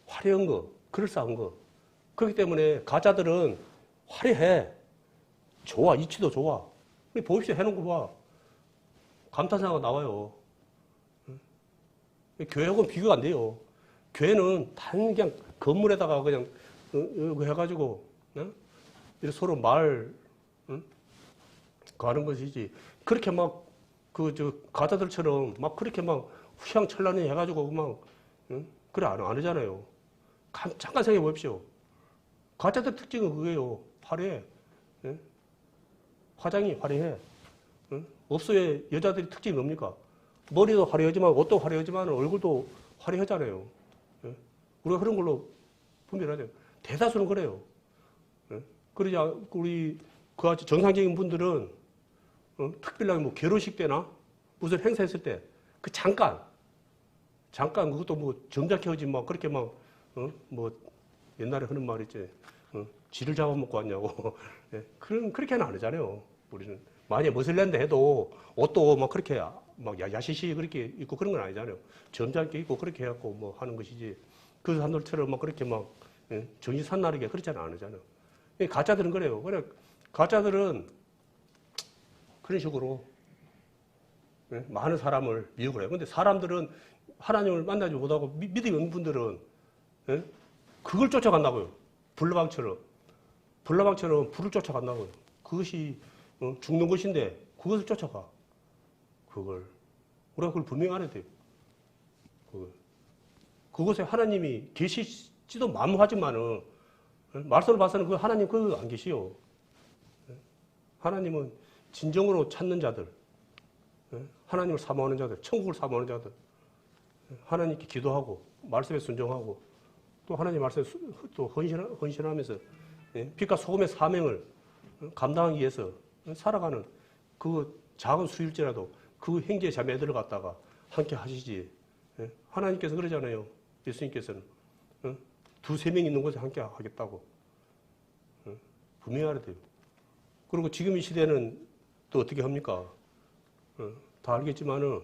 화려한 거, 그럴싸한 거. 그렇기 때문에 가짜들은 화려해. 좋아, 이치도 좋아. 보십시오. 해놓은 거 봐. 감탄사가 나와요. 교회하고는 비교가 안 돼요. 교회는 단 그냥 건물에다가 그냥 해가지고 서로 말 가는 것이지. 그렇게 막 가짜들처럼 막 그렇게 막 휘황찬란히 해가지고 막 그래 안 하잖아요. 잠깐 생각해 보십시오. 가짜들 특징은 그거예요. 화려해. 화장이 화려해. 업소의 여자들이 특징이 뭡니까? 머리도 화려하지만 옷도 화려하지만 얼굴도 화려하잖아요. 우리가 그런 걸로 분별하죠. 대다수는 그래요. 그러지 우리 그아주 정상적인 분들은 특별하게 뭐 결혼식 때나 무슨 행사 했을 때 그 잠깐 그것도 뭐 점잖게 하지 막 그렇게 막 뭐 옛날에 하는 말 있지. 쥐를 잡아먹고 왔냐고. 그렇게는 안 하잖아요. 우리는 만약에 멋을 낸다 해도 옷도 막 그렇게 막 야시시 그렇게 입고 그런 건 아니잖아요. 점잖게 입고 그렇게 해갖고 뭐 하는 것이지. 그 사람들처럼 막 그렇게 막 정신 산나르게 그렇지는 않으잖아요. 가짜들은 그래요. 그래 가짜들은 그런 식으로 많은 사람을 미혹을 해요. 근데 사람들은 하나님을 만나지 못하고 믿음이 없는 분들은 그걸 쫓아간다고요. 불나방처럼 불을 쫓아간다고요. 그것이 죽는 것인데 그것을 쫓아가. 우리가 그걸 분명히 알아야 돼요. 그곳에 하나님이 계시지도 만무하지만은 말씀을 봐서는 그 하나님 그거 안 계시요. 하나님은 진정으로 찾는 자들, 하나님을 사모하는 자들, 천국을 사모하는 자들, 하나님께 기도하고 말씀에 순종하고 또 하나님 말씀에 또 헌신하면서 빛과 소금의 사명을 감당하기 위해서 살아가는 그 작은 수일지라도 그 형제 자매들을 갖다가 함께 하시지. 하나님께서 그러잖아요. 예수님께서는 두세 명 있는 곳에 함께 하겠다고 분명히 알아야 돼요. 그리고 지금 이 시대는 또 어떻게 합니까? 다 알겠지만은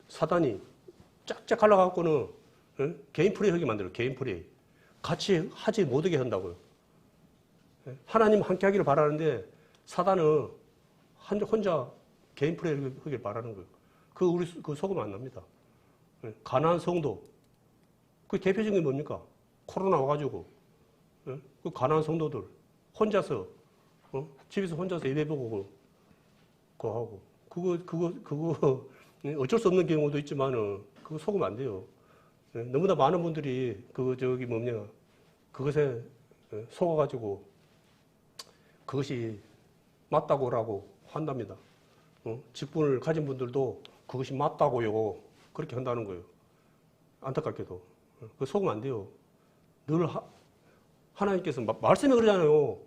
사단이 짝짝 갈라갖고는 개인 플레이 하게 만들어요. 개인 플레이. 같이 하지 못하게 한다고요. 하나님 함께 하기를 바라는데 사단은 혼자 개인 플레이 하기를 바라는 거예요. 우리 속으면 안 납니다. 가난한 성도. 그 대표적인 게 뭡니까? 코로나 와가지고 그 가난한 성도들 혼자서 집에서 혼자서 예배 보고 그거 하고 그거 어쩔 수 없는 경우도 있지만은 그거 속으면 안 돼요. 너무나 많은 분들이 그것에 속아가지고 그것이 맞다고라고 한답니다. 직분을 가진 분들도 그것이 맞다고요. 그렇게 한다는 거예요. 안타깝게도. 그 속으면 안 돼요. 늘 하나님께서 말씀에 그러잖아요.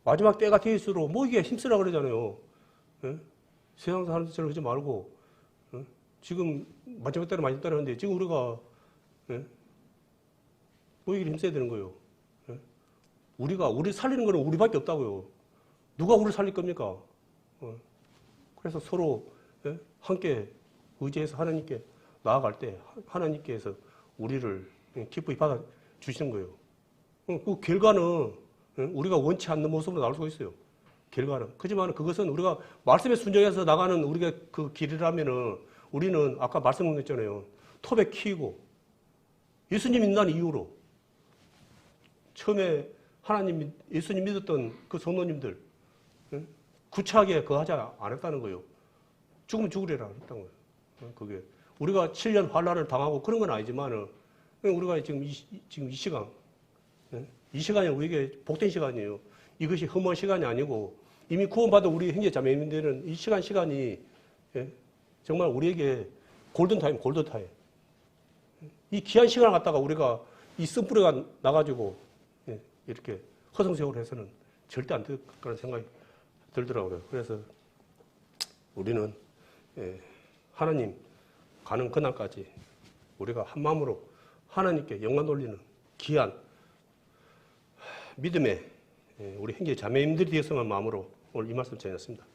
마지막 때가 되어있으로 모이기에 힘쓰라 그러잖아요. 세상 사람들처럼 하지 말고 지금 마지막 때는 마지막 때를 하는데 지금 우리가 모이기를 힘써야 되는 거예요. 우리 살리는 거는 우리밖에 없다고요. 누가 우리를 살릴 겁니까? 그래서 서로 함께 의지해서 하나님께 나아갈 때 하나님께서 우리를 기쁘게 받아주시는 거예요. 그 결과는 우리가 원치 않는 모습으로 나올 수가 있어요. 결과는. 그렇지만 그것은 우리가 말씀에 순종해서 나가는 우리가 그 길이라면은 우리는 아까 말씀드렸잖아요. 톱에 키우고 예수님 믿는 이유로 처음에 예수님 믿었던 그 성도님들 구차하게 그거 안 했다는 거예요. 죽으면 죽으리라 했다는 거예요. 그게 우리가 7년 환란을 당하고 그런 건 아니지만은 우리가 지금 이 시간 이 시간이 우리에게 복된 시간이에요. 이것이 허무한 시간이 아니고 이미 구원받은 우리 형제 자매님들은 이 시간이 정말 우리에게 골든타임. 이 귀한 시간을 갖다가 우리가 이 쓴뿌리가 나가지고 예, 이렇게 허송세월을 해서는 절대 안 될 거라는 생각이 들더라고요. 그래서 우리는 예, 하나님 가는 그날까지 우리가 한 마음으로 하나님께 영광 돌리는 귀한 믿음의 우리 형제 자매님들이 되었으면 마음으로 오늘 이 말씀 전했습니다.